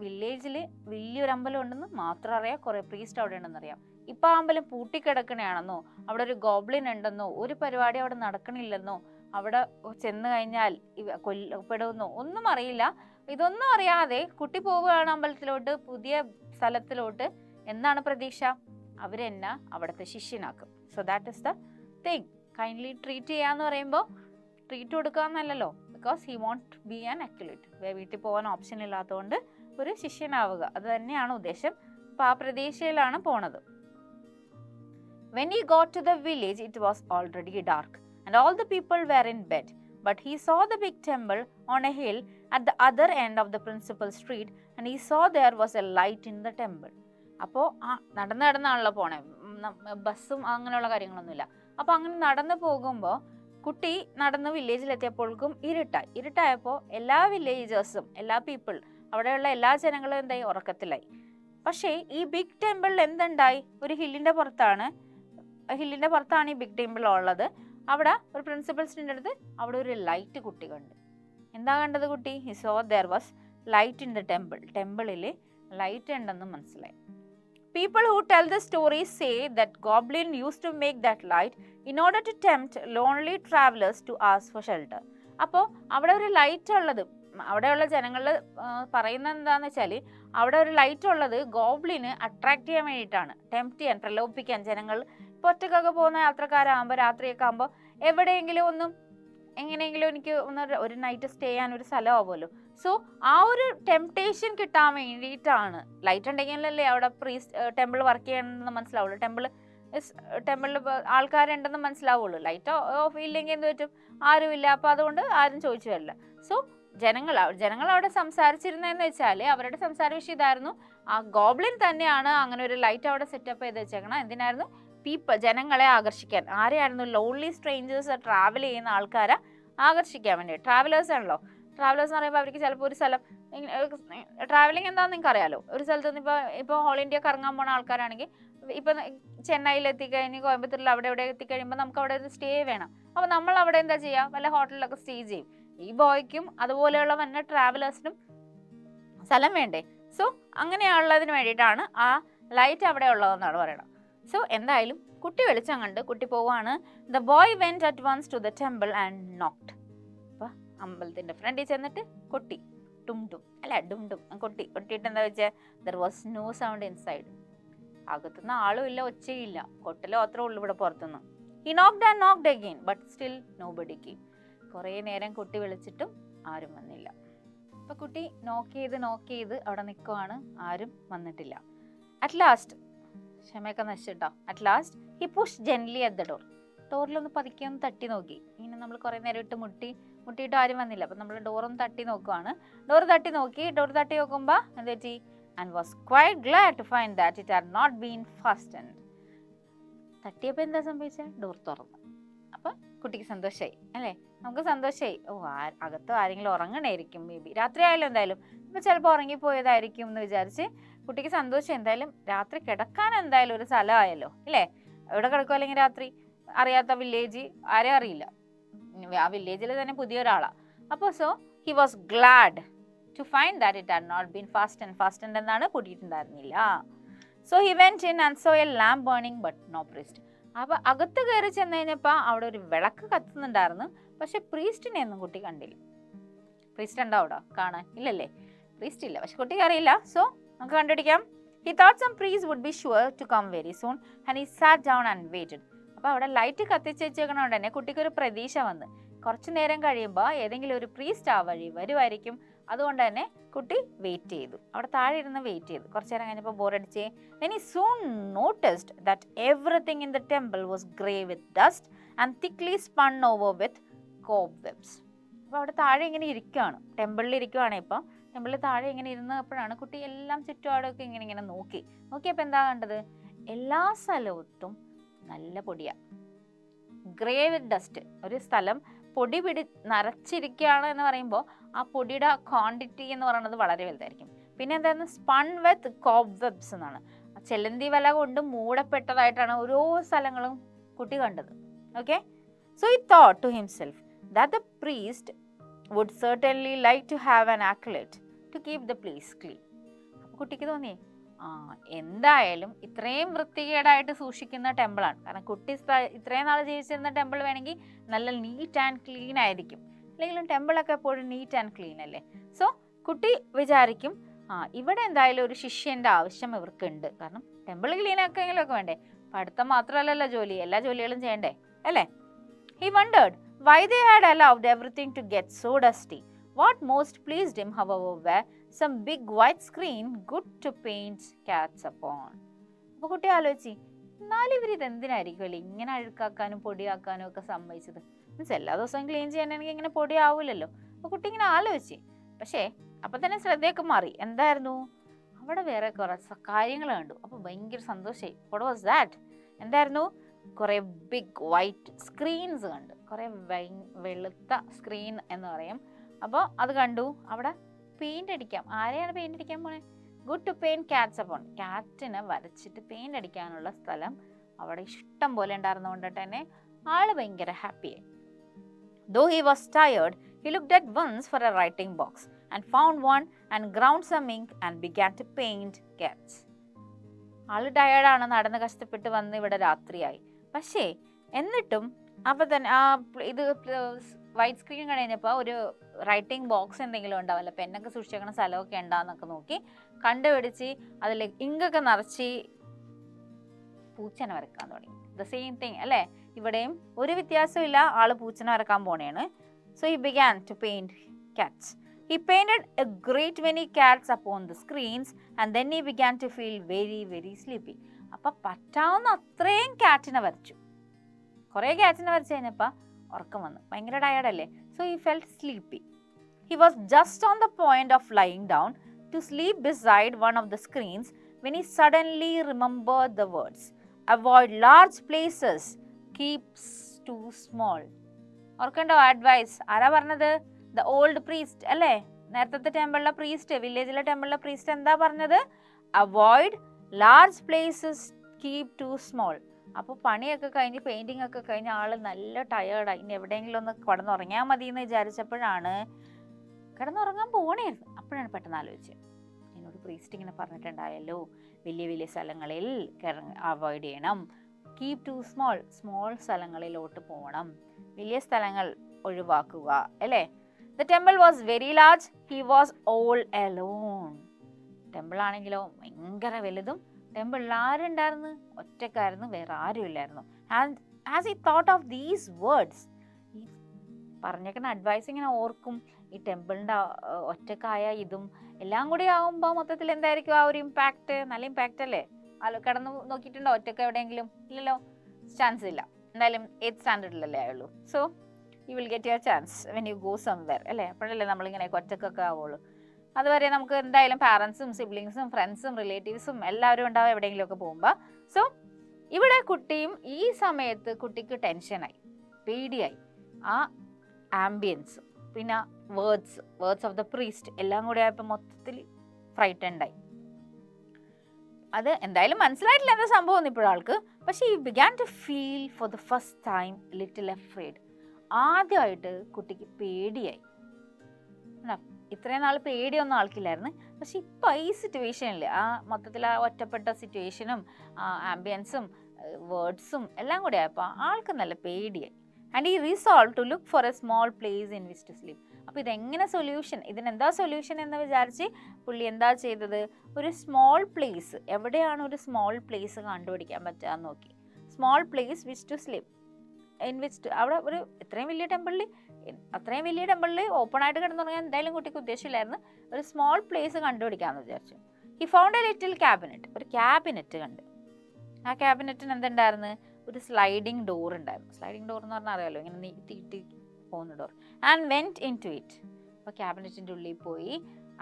വില്ലേജിൽ വലിയൊരു അമ്പലം ഉണ്ടെന്ന് മാത്രം അറിയാം, കുറേ പ്രീസ്റ്റ് അവിടെ ഉണ്ടെന്ന് അറിയാം. ഇപ്പം ആ അമ്പലം പൂട്ടിക്കിടക്കണയാണെന്നോ അവിടെ ഒരു ഗോബ്ലിൻ ഉണ്ടെന്നോ ഒരു പരിപാടി അവിടെ നടക്കണില്ലെന്നോ അവിടെ ചെന്ന് കഴിഞ്ഞാൽ കൊല്ലപ്പെടുമെന്നോ ഒന്നും അറിയില്ല. ഇതൊന്നും അറിയാതെ കുട്ടി പോവുകയാണ് അമ്പലത്തിലോട്ട്, പുതിയ സ്ഥലത്തിലോട്ട്. എന്താണ് പ്രതീക്ഷ? അവരെന്നെ അവിടുത്തെ ശിഷ്യനാക്കും. So that is the thing. Kindly treat ചെയ്യാന്ന് പറയുമ്പോൾ ട്രീറ്റ് കൊടുക്കുക എന്നല്ലല്ലോ, because he won't be an acolyte. വീട്ടിൽ പോകാൻ ഓപ്ഷൻ ഇല്ലാത്തതുകൊണ്ട് ഒരു ശിഷ്യനാവുക, അത് തന്നെയാണ് ഉദ്ദേശം. അപ്പോൾ ആ പ്രതീക്ഷയിലാണ് പോണത്. When he got to the village, it was already dark and all the people were in bed. But he saw the big temple on a hill at the other end of the principal street and he saw there was a light in the temple. അപ്പോൾ നടന്നാണല്ലോ പോണേ, ബസ്സും അങ്ങനെയുള്ള കാര്യങ്ങളൊന്നുമില്ല. അപ്പോൾ അങ്ങനെ നടന്നു പോകുമ്പോൾ കുട്ടി നടന്ന് വില്ലേജിലെത്തിയപ്പോഴേക്കും ഇരുട്ടായപ്പോൾ എല്ലാ വില്ലേജേഴ്സും എല്ലാ പീപ്പിൾ അവിടെയുള്ള എല്ലാ ജനങ്ങളും എന്തായി? ഉറക്കത്തിലായി. പക്ഷേ ഈ ബിഗ് ടെമ്പിളിൽ എന്തുണ്ടായി? ഒരു ഹില്ലിൻ്റെ പുറത്താണ് ഈ ബിഗ് ടെമ്പിൾ ഉള്ളത്. അവിടെ ഒരു പ്രിൻസിപ്പൽ സ്റ്റുഡൻ്റ് അടുത്ത് അവിടെ ഒരു ലൈറ്റ് കുട്ടി കണ്ട്. എന്താ കണ്ടത് കുട്ടി? He saw there was light in the ടെമ്പിളിൽ ലൈറ്റ് ഉണ്ടെന്ന് മനസ്സിലായി. People who tell the story say that Goblin used to make that light in order to tempt lonely travelers to ask for shelter. അപ്പോൾ അവിടെ ഒരു light ഉള്ളത്, അവിടെയുള്ള ജനങ്ങൾ പറയുന്നത് എന്താണെന്ന് വെച്ചാൽ അവിടെ ഒരു ലൈറ്റ് ഉള്ളത് ഗോബ്ലിന് അട്രാക്ട് ചെയ്യാൻ വേണ്ടിയിട്ടാണ്, ടെംപ്റ്റ് ചെയ്യാൻ, പ്രലോഭിപ്പിക്കാൻ. ജനങ്ങൾ ഇപ്പോൾ ഒറ്റക്കൊക്കെ പോകുന്ന യാത്രക്കാരാകുമ്പോൾ രാത്രിയൊക്കെ ആകുമ്പോൾ എവിടെയെങ്കിലും എങ്ങനെയെങ്കിലും എനിക്ക് ഒരു നൈറ്റ് സ്റ്റേ ചെയ്യാൻ ഒരു സ്ഥലമാവുമല്ലോ. സോ ആ ഒരു ടെംപ്റ്റേഷൻ കിട്ടാൻ വേണ്ടിയിട്ടാണ്. ലൈറ്റ് ഉണ്ടെങ്കിലല്ലേ അവിടെ ടെമ്പിൾ വർക്ക് ചെയ്യണമെന്ന് മനസ്സിലാവുള്ളൂ, ടെമ്പിളിൽ ആൾക്കാരുണ്ടെന്ന് മനസ്സിലാവുള്ളൂ. ലൈറ്റ് ഓഫ് ഇല്ലെങ്കിൽ എന്ത് പറ്റും? ആരുമില്ല. അപ്പോൾ അതുകൊണ്ട് ആരും ചോദിച്ചു വരില്ല. സോ ജനങ്ങൾ അവിടെ സംസാരിച്ചിരുന്നതെന്ന് വെച്ചാൽ അവരുടെ സംസാര വിഷയം ഇതായിരുന്നു. ആ ഗോബ്ലിൻ തന്നെയാണ് അങ്ങനെ ഒരു ലൈറ്റ് അവിടെ സെറ്റപ്പ് ചെയ്ത് വെച്ചേക്കണം. എന്തിനായിരുന്നു? ജനങ്ങളെ ആകർഷിക്കാൻ. ആരെയായിരുന്നു? ലോൺലി സ്ട്രേഞ്ചേഴ്സ്, ട്രാവൽ ചെയ്യുന്ന ആൾക്കാരെ ആകർഷിക്കാൻ വേണ്ടി. ട്രാവലേഴ്സ് ആണല്ലോ. ട്രാവലേഴ്സ് എന്ന് പറയുമ്പോൾ അവർക്ക് ചിലപ്പോൾ ഒരു സ്ഥലം, ട്രാവലിംഗ് എന്താണെന്ന് നിങ്ങൾക്ക് അറിയാലോ. ഒരു സ്ഥലത്ത് നിന്ന് ഇപ്പോൾ ഓൾ ഇന്ത്യ കറങ്ങാൻ പോണ ആൾക്കാരാണെങ്കിൽ ഇപ്പം ചെന്നൈയിൽ എത്തിക്കഴിഞ്ഞ് കോയമ്പത്തൂരിൽ അവിടെ എത്തിക്കഴിയുമ്പോൾ നമുക്ക് അവിടെ ഒരു സ്റ്റേ വേണം. അപ്പോൾ നമ്മൾ അവിടെ എന്താ ചെയ്യുക? വല്ല ഹോട്ടലിലൊക്കെ സ്റ്റേ ചെയ്യും. ഈ ബോയ്ക്കും അതുപോലെയുള്ള വന്ന ട്രാവലേഴ്സിനും സ്ഥലം വേണ്ടേ? സോ അങ്ങനെയുള്ളതിന് വേണ്ടിയിട്ടാണ് ആ ലൈറ്റ് അവിടെ ഉള്ളതെന്നാണ് പറയുന്നത്. സോ എന്തായാലും കുട്ടി വെളിച്ചം കണ്ട് കുട്ടി പോവാണ്. The boy went at once to the temple and knocked. അപ്പോൾ അമ്പലത്തിൻ്റെ ഫ്രണ്ടിൽ ചെന്നിട്ട് കൊട്ടി, ഡും കൊട്ടിയിട്ട് എന്താ വെച്ചാൽ there was no sound inside. അകത്തുനിന്ന് ആളും ഇല്ല, ഒച്ചയില്ല, കൊട്ടലോ അത്രേ ഉള്ളൂ ഇവിടെ പുറത്തുനിന്ന്. He knocked and knocked again but still nobody came. കുറേ നേരം കുട്ടി വിളിച്ചിട്ടും ആരും വന്നില്ല. അപ്പോൾ കുട്ടി നോക്ക് ചെയ്ത് അവിടെ നിൽക്കുവാണ്, ആരും വന്നിട്ടില്ല. അറ്റ് ലാസ്റ്റ് ക്ഷമയൊക്കെ നശിച്ചിട്ടോ. At last he push gently at the ഡോറിലൊന്ന് പതുക്കെ ഒന്ന് തട്ടി നോക്കി. ഇങ്ങനെ നമ്മൾ കുറേ നേരം ഇട്ട് മുട്ടിയിട്ട് ആരും വന്നില്ല. അപ്പം നമ്മൾ ഡോറൊന്ന് തട്ടി നോക്കുവാണ്. ഡോർ തട്ടി നോക്കുമ്പോൾ എന്താ പറ്റി? And was quite glad to find that it had not been fastened. തട്ടിയപ്പോൾ എന്താ സംഭവിച്ചത്? ഡോർ തുറന്നു. അപ്പം കുട്ടിക്ക് സന്തോഷമായി അല്ലേ? നമുക്ക് സന്തോഷമായി. അകത്ത് ആരെങ്കിലും ഉറങ്ങണായിരിക്കും, മേ ബി രാത്രി ആയാലും എന്തായാലും ഇപ്പം ചിലപ്പോൾ ഉറങ്ങിപ്പോയതായിരിക്കും എന്ന് വിചാരിച്ച് കുട്ടിക്ക് സന്തോഷം. എന്തായാലും രാത്രി കിടക്കാൻ എന്തായാലും ഒരു സ്ഥലമായല്ലോ അല്ലേ? എവിടെ കിടക്കും? അല്ലെങ്കിൽ രാത്രി അറിയാത്ത വില്ലേജ്, ആരെയും അറിയില്ല, ആ വില്ലേജിൽ തന്നെ പുതിയൊരാളാണ്. അപ്പോൾ so he was glad to find that it had not been fastened എന്നാണ് കൂട്ടിയിട്ടുണ്ടായിരുന്നില്ല. So he went in and saw a lamp burning but no priest. അപ്പോൾ അകത്ത് കയറി ചെന്ന് കഴിഞ്ഞപ്പോൾ അവിടെ ഒരു വിളക്ക് കത്തുന്നുണ്ടായിരുന്നു. പക്ഷെ പ്രീസ്റ്റിനെ ഒന്നും കുട്ടി കണ്ടില്ല. പ്രീസ്റ്റ് ഉണ്ടോ അവിടെ കാണാൻ? ഇല്ലല്ലേ, പ്രീസ്റ്റ് ഇല്ല. പക്ഷെ കുട്ടിക്ക് അറിയില്ല. സോ നമുക്ക് കണ്ടുപിടിക്കാം. He thought some priest would be sure to come very soon and he sat down and waited. അപ്പോൾ അവിടെ ലൈറ്റ് കത്തിച്ച് വെച്ചേക്കണോണ്ട് തന്നെ കുട്ടിക്കൊരു പ്രതീക്ഷ വന്ന് കുറച്ച് നേരം കഴിയുമ്പോൾ ഏതെങ്കിലും ഒരു പ്രീസ്റ്റ് ആ വഴി വരുമായിരിക്കും. അതുകൊണ്ട് തന്നെ കുട്ടി വെയിറ്റ് ചെയ്തു, അവിടെ താഴെ ഇരുന്ന് വെയിറ്റ് ചെയ്തു. കുറച്ച് നേരം കഴിഞ്ഞപ്പോൾ ബോറടിച്ചേ. Then he soon noticed that everything in the temple was grey with dust and thickly spun over with cobwebs. അപ്പോൾ അവിടെ താഴെ ഇങ്ങനെ ഇരിക്കുകയാണ്, ടെമ്പിളിൽ ഇരിക്കുകയാണ്. ഇപ്പം ടെമ്പിളിൽ താഴെ ഇങ്ങനെ ഇരുന്നപ്പോഴാണ് കുട്ടി എല്ലാം ചുറ്റുപാടൊക്കെ ഇങ്ങനെ നോക്കിയപ്പോൾ എന്താ കണ്ടത്? എല്ലാ സ്ഥലത്തും നല്ല പൊടിയാണ്, ഗ്രേ വിത്ത് ഡസ്റ്റ്. ഒരു സ്ഥലം പൊടി നരച്ചിരിക്കുകയാണ് എന്ന് പറയുമ്പോൾ ആ പൊടിയുടെ ക്വാണ്ടിറ്റി എന്ന് പറയുന്നത് വളരെ വലുതായിരിക്കും. പിന്നെ എന്തായിരുന്നു, സ്പൺ വിത്ത് കോബ്വെബ്സ് എന്നാണ്. ചെലന്തി വല കൊണ്ട് മൂടപ്പെട്ടതായിട്ടാണ് ഓരോ സ്ഥലങ്ങളും കുട്ടി കണ്ടത്. Okay, so he thought to himself that the priest would certainly like to have an acolyte to keep the place clean. അപ്പോൾ കുട്ടിക്ക് തോന്നി, എന്തായാലും ഇത്രയും വൃത്തികേടായിട്ട് സൂക്ഷിക്കുന്ന ടെമ്പിളാണ്, കാരണം കുട്ടി ഇത്രയും നാൾ ജീവിച്ചിരുന്ന ടെമ്പിൾ വേണമെങ്കിൽ നല്ല നീറ്റ് ആൻഡ് ക്ലീൻ ആയിരിക്കും. അല്ലെങ്കിലും ടെമ്പിളൊക്കെ എപ്പോഴും നീറ്റ് ആൻഡ് ക്ലീൻ അല്ലേ. സോ കുട്ടി വിചാരിക്കും, ഇവിടെ എന്തായാലും ഒരു ശിഷ്യൻ്റെ ആവശ്യം ഇവർക്കുണ്ട്, കാരണം ടെമ്പിൾ ക്ലീൻ ആക്കെങ്കിലൊക്കെ വേണ്ടേ, പഠിത്തം മാത്രമല്ലല്ലോ ജോലി, എല്ലാ ജോലികളും ചെയ്യണ്ടേ അല്ലേ. He wondered why they had allowed everything to get so dusty. What most pleased him, however, were some big white screen good to paint cats upon. അപ്പോൾ കുട്ടി ആലോചിച്ച്, എന്നാലും ഇവർ ഇതെന്തിനായിരിക്കുമല്ലേ ഇങ്ങനെ അഴുക്കാക്കാനും പൊടിയാക്കാനും ഒക്കെ സമ്മതിച്ചത്. മീൻസ് എല്ലാ ദിവസവും ക്ലീൻ ചെയ്യാനാണെങ്കിൽ ഇങ്ങനെ പൊടിയാവില്ലല്ലോ. അപ്പോൾ കുട്ടി ഇങ്ങനെ ആലോചിച്ച്, പക്ഷേ അപ്പം തന്നെ ശ്രദ്ധയൊക്കെ മാറി. എന്തായിരുന്നു, അവിടെ വേറെ കുറച്ച് കാര്യങ്ങൾ കണ്ടു. അപ്പോൾ ഭയങ്കര സന്തോഷമായി. What was that? എന്തായിരുന്നു, കുറേ ബിഗ് വൈറ്റ് സ്ക്രീൻസ് കണ്ടു. കുറേ വെളുത്ത സ്ക്രീൻ എന്ന് പറയും. അപ്പോൾ അത് കണ്ടു. അവിടെ പെയിൻ്റ് അടിക്കാം. ആരെയാണ് പെയിൻ്റ് അടിക്കാൻ പോണേ? Good to paint cats upon. കാറ്റിനെ വരച്ചിട്ട് പെയിൻ്റ് അടിക്കാനുള്ള സ്ഥലം അവിടെ ഇഷ്ടം പോലെ ഉണ്ടായിരുന്നതുകൊണ്ട് തന്നെ ആൾ ഭയങ്കര ഹാപ്പിയായി. Though he was tired, he looked at once for a writing box and found one and ground some ink and began to paint cats. ആള് ടയേർഡാണ്, നടന്ന് കഷ്ടപ്പെട്ട് വന്ന് ഇവിടെ രാത്രിയായി. പക്ഷേ എന്നിട്ടും അപ്പോൾ തന്നെ ഇത് വൈറ്റ് സ്ക്രീൻ കഴിഞ്ഞപ്പോൾ ഒരു റൈറ്റിംഗ് ബോക്സ് എന്തെങ്കിലും ഉണ്ടാവില്ല, പെന്നൊക്കെ സൂക്ഷിച്ചേക്കണ സ്ഥലമൊക്കെ ഉണ്ടാന്നൊക്കെ നോക്കി കണ്ടുപിടിച്ച് അതിൽ ഇങ്കൊക്കെ നിറച്ച് പൂച്ചനെ വരക്കാൻ തുടങ്ങി. ദ സെയിം തിങ് അല്ലേ, ഇവിടെയും ഒരു വ്യത്യാസമില്ല, ആൾ പൂച്ചനെ വരക്കാൻ പോണേണ്. So he began to paint cats. He painted a great many cats upon the screens and then he began to feel very very sleepy. അപ്പോൾ പറ്റാവുന്ന അത്രയും കാറ്റിനെ വരച്ചു. കുറേ കാറ്റിനെ വരച്ച് കഴിഞ്ഞപ്പോൾ ഉറക്കം വന്നു, ഭയങ്കര ടയർഡല്ലേ. So he felt sleepy. He was just on the point of lying down to sleep beside one of the screens when he suddenly remembered the words, avoid large places, keep too small. ഓർക്കണ്ടോ advice? ആരാ പറഞ്ഞത്? The old priest അല്ലേ, നേരത്തെ ടെമ്പിളിലെ priest, വില്ലേജിലെ ടെമ്പിളിലെ priest എന്താ പറഞ്ഞത്? Avoid large places, keep to small. അപ്പോൾ പണിയൊക്കെ കഴിഞ്ഞ് പെയിൻറ്റിങ് ഒക്കെ കഴിഞ്ഞ് ആൾ നല്ല ടയേർഡായി, ഇനി എവിടെയെങ്കിലും ഒന്ന് കിടന്നുറങ്ങിയാൽ മതി എന്ന് വിചാരിച്ചപ്പോഴാണ്, കിടന്നുറങ്ങാൻ പോകണമായിരുന്നു, അപ്പോഴാണ് പെട്ടെന്ന് ആലോചിച്ചത്, എന്നോട് പ്രീസ്റ്റ് ഇങ്ങനെ പറഞ്ഞിട്ടുണ്ടായല്ലോ വലിയ വലിയ സ്ഥലങ്ങളിൽ അവോയ്ഡ് ചെയ്യണം, കീപ് ടു സ്മോൾ, സ്മോൾ സ്ഥലങ്ങളിലോട്ട് പോകണം, വലിയ സ്ഥലങ്ങൾ ഒഴിവാക്കുക അല്ലേ. The temple was very large. He was all alone. Temple ആണെങ്കിലോ ഭയങ്കര വലുതും, ടെമ്പിളിൽ ആരുണ്ടായിരുന്നു? ഒറ്റക്കായിരുന്നു, വേറെ ആരും ഇല്ലായിരുന്നു. And as he thought of these words, ഈ പറഞ്ഞേക്കുന്ന അഡ്വൈസ് ഇങ്ങനെ ഓർക്കും, ഈ ടെമ്പിളിൻ്റെ ഒറ്റക്കായ ഇതും എല്ലാം കൂടി ആകുമ്പോൾ മൊത്തത്തിൽ എന്തായിരിക്കും ആ ഒരു ഇമ്പാക്റ്റ്? നല്ല ഇമ്പാക്റ്റ് അല്ലേ. കിടന്ന് നോക്കിയിട്ടുണ്ടോ ഒറ്റക്ക് എവിടെയെങ്കിലും? ഇല്ലല്ലോ, ചാൻസ് ഇല്ല. എന്തായാലും 8th സ്റ്റാൻഡേർഡിലല്ലേ ആയുള്ളൂ. So you will get your chance when you go somewhere അല്ലേ, അപ്പോഴല്ലേ നമ്മളിങ്ങനെ ഒറ്റക്കൊക്കെ ആവുള്ളൂ. അതുവരെ നമുക്ക് എന്തായാലും പാരൻസും സിബ്ലിങ്സും ഫ്രണ്ട്സും റിലേറ്റീവ്സും എല്ലാവരും ഉണ്ടാവും എവിടെയെങ്കിലുമൊക്കെ പോകുമ്പോൾ. സോ ഇവിടെ കുട്ടിയും ഈ സമയത്ത് കുട്ടിക്ക് ടെൻഷനായി, പേടിയായി. ആ ആംബിയൻസ് പിന്നെ വേർഡ്സ് ഓഫ് ദ പ്രീസ്റ്റ് എല്ലാം കൂടി ആയപ്പോൾ മൊത്തത്തിൽ ഫ്രൈറ്റൻഡായി. അത് എന്തായാലും മനസ്സിലായിട്ടില്ല എന്താ സംഭവം ഇപ്പോഴാൾക്ക്. പക്ഷേ he began to feel for the first time little afraid. ആദ്യമായിട്ട് കുട്ടിക്ക് പേടിയായി. ഇത്രയും നാൾ പേടിയൊന്നും ആൾക്കില്ലായിരുന്നു. പക്ഷെ ഇപ്പോൾ ഈ സിറ്റുവേഷനിൽ ആ മൊത്തത്തിൽ ആ ഒറ്റപ്പെട്ട സിറ്റുവേഷനും ആംബിയൻസും വേർഡ്സും എല്ലാം കൂടി ആയപ്പോൾ ആൾക്ക് നല്ല പേടിയായി. And he resolve to look for a small place in which to sleep. അപ്പോൾ ഇതെങ്ങനെ സൊല്യൂഷൻ, ഇതിനെന്താ സൊല്യൂഷൻ എന്ന് വിചാരിച്ച് പുള്ളി എന്താ ചെയ്തത്? ഒരു സ്മോൾ പ്ലേസ്, എവിടെയാണ് ഒരു സ്മോൾ പ്ലേസ് കണ്ടുപിടിക്കാൻ പറ്റുക എന്ന് നോക്കി. Small place which to sleep in which to, അവിടെ ഒരു അത്രയും വലിയ ടെമ്പിളിൽ ഓപ്പൺ ആയിട്ട് കിടന്നുറങ്ങാൻ എന്തായാലും കുട്ടിക്ക് ഉദ്ദേശമില്ലായിരുന്നു. ഒരു സ്മോൾ പ്ലേസ് കണ്ടുപിടിക്കാമെന്ന് വിചാരിച്ചു. He found a little cabinet. ഒരു ക്യാബിനറ്റ് കണ്ട്. ആ ക്യാബിനറ്റിന് എന്തുണ്ടായിരുന്നു? ഒരു സ്ലൈഡിങ് ഡോർ ഉണ്ടായിരുന്നു. സ്ലൈഡിങ് ഡോർ എന്ന് പറഞ്ഞാൽ അറിയാമല്ലോ, ഇങ്ങനെ നീട്ടി പോകുന്ന door. And went into it. അപ്പോൾ ക്യാബിനറ്റിൻ്റെ ഉള്ളിൽ പോയി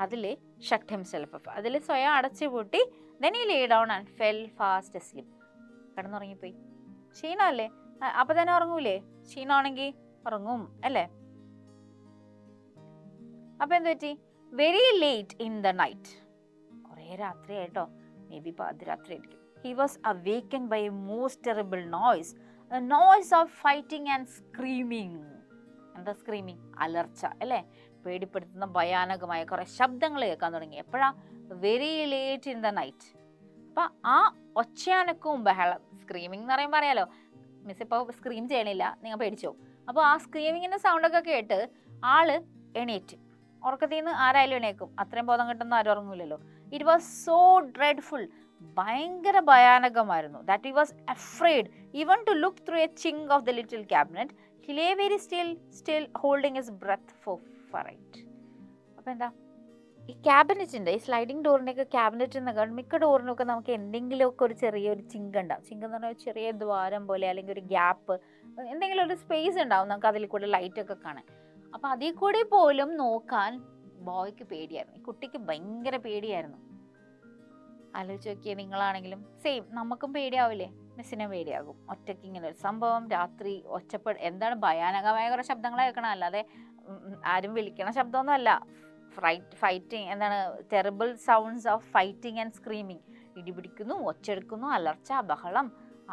അതിൽ ഷട്ട് ഹിംസെൽഫ് അപ്പ്, അതിൽ സ്വയം അടച്ചു പൂട്ടി. Then he lay down and fell fast asleep. കിടന്നുറങ്ങിപ്പോയി. ക്ഷീണമല്ലേ, അപ്പൊ തന്നെ ഉറങ്ങൂലേ? ക്ഷീണമാണെങ്കിൽ ഉറങ്ങും അല്ലേ? അപ്പൊ എന്ത് പറ്റി? Very late in the night, കുറേ രാത്രിയായിട്ടോ, മേ ബി പാതിരാത്രി ആയിരിക്കും. He was awakened by a most terrible noise, a noise of fighting and screaming. എന്താ സ്ക്രീമിങ്? അലർച്ച അല്ലേ? പേടിപ്പെടുത്തുന്ന ഭയാനകമായ കുറെ ശബ്ദങ്ങൾ കേൾക്കാൻ തുടങ്ങി. എപ്പോഴാ? വെരി ലേറ്റ് ഇൻ ദ നൈറ്റ്. അപ്പൊ ആ ഒച്ചയാനക്കവും ബഹളം, സ്ക്രീമിംഗ് എന്ന് പറയുമ്പോൾ അറിയാലോ, മിസ് ഇപ്പോൾ സ്ക്രീം ചെയ്യണില്ല, നിങ്ങൾ പേടിച്ചോ. അപ്പോൾ ആ സ്ക്രീമിങ്ങിന്റെ സൗണ്ടൊക്കെ കേട്ട് ആള് എണീറ്റ്. ഉറക്കത്തിൽ നിന്ന് ആരായാലും എണീക്കും, അത്രയും ബോധം കിട്ടുന്ന ആരും ഉറങ്ങൂലല്ലോ. ഇറ്റ് വാസ് സോ ഡ്രെഡ്ഫുൾ, ഭയങ്കര ഭയാനകമായിരുന്നു. That he was afraid even to look through a chink of the little cabinet. He lay very still holding his breath for fright. അപ്പോൾ എന്താ, ഈ ക്യാബിനറ്റിൻ്റെ, ഈ സ്ലൈഡിങ് ഡോറിൻ്റെയൊക്കെ ക്യാബിനറ്റ് എന്നൊക്കെ മിക്ക ഡോറിനൊക്കെ നമുക്ക് എന്തെങ്കിലുമൊക്കെ ഒരു ചെറിയൊരു ചിങ്ക് ഉണ്ടാവും. ചിങ്ക് എന്ന് പറഞ്ഞാൽ ചെറിയ ദ്വാരം പോലെ, അല്ലെങ്കിൽ ഒരു ഗ്യാപ്പ്, എന്തെങ്കിലും ഒരു സ്പേസ് ഉണ്ടാവും നമുക്ക് അതിൽ കൂടെ ലൈറ്റൊക്കെ കാണാൻ. അപ്പം അതിൽ കൂടി പോലും നോക്കാൻ ബോയ്ക്ക് പേടിയായിരുന്നു, ഈ കുട്ടിക്ക് ഭയങ്കര പേടിയായിരുന്നു. ആലോചിച്ച് നോക്കിയേ, നിങ്ങളാണെങ്കിലും സെയിം, നമുക്കും പേടിയാവില്ലേ? മിസ്സിനെ പേടിയാകും. ഒറ്റയ്ക്ക് ഇങ്ങനെ ഒരു സംഭവം രാത്രി എന്താണ് ഭയാനകമായ കുറേ ശബ്ദങ്ങൾ കേൾക്കണം, അല്ലാതെ ആരും വിളിക്കണ ശബ്ദമൊന്നും അല്ല. ഫൈറ്റിംഗ് എന്താണ്, terrible sounds of fighting and screaming. ഇടിപിടിക്കുന്നു, ഒച്ചെടുക്കുന്നു, അലർച്ച, ബഹളം,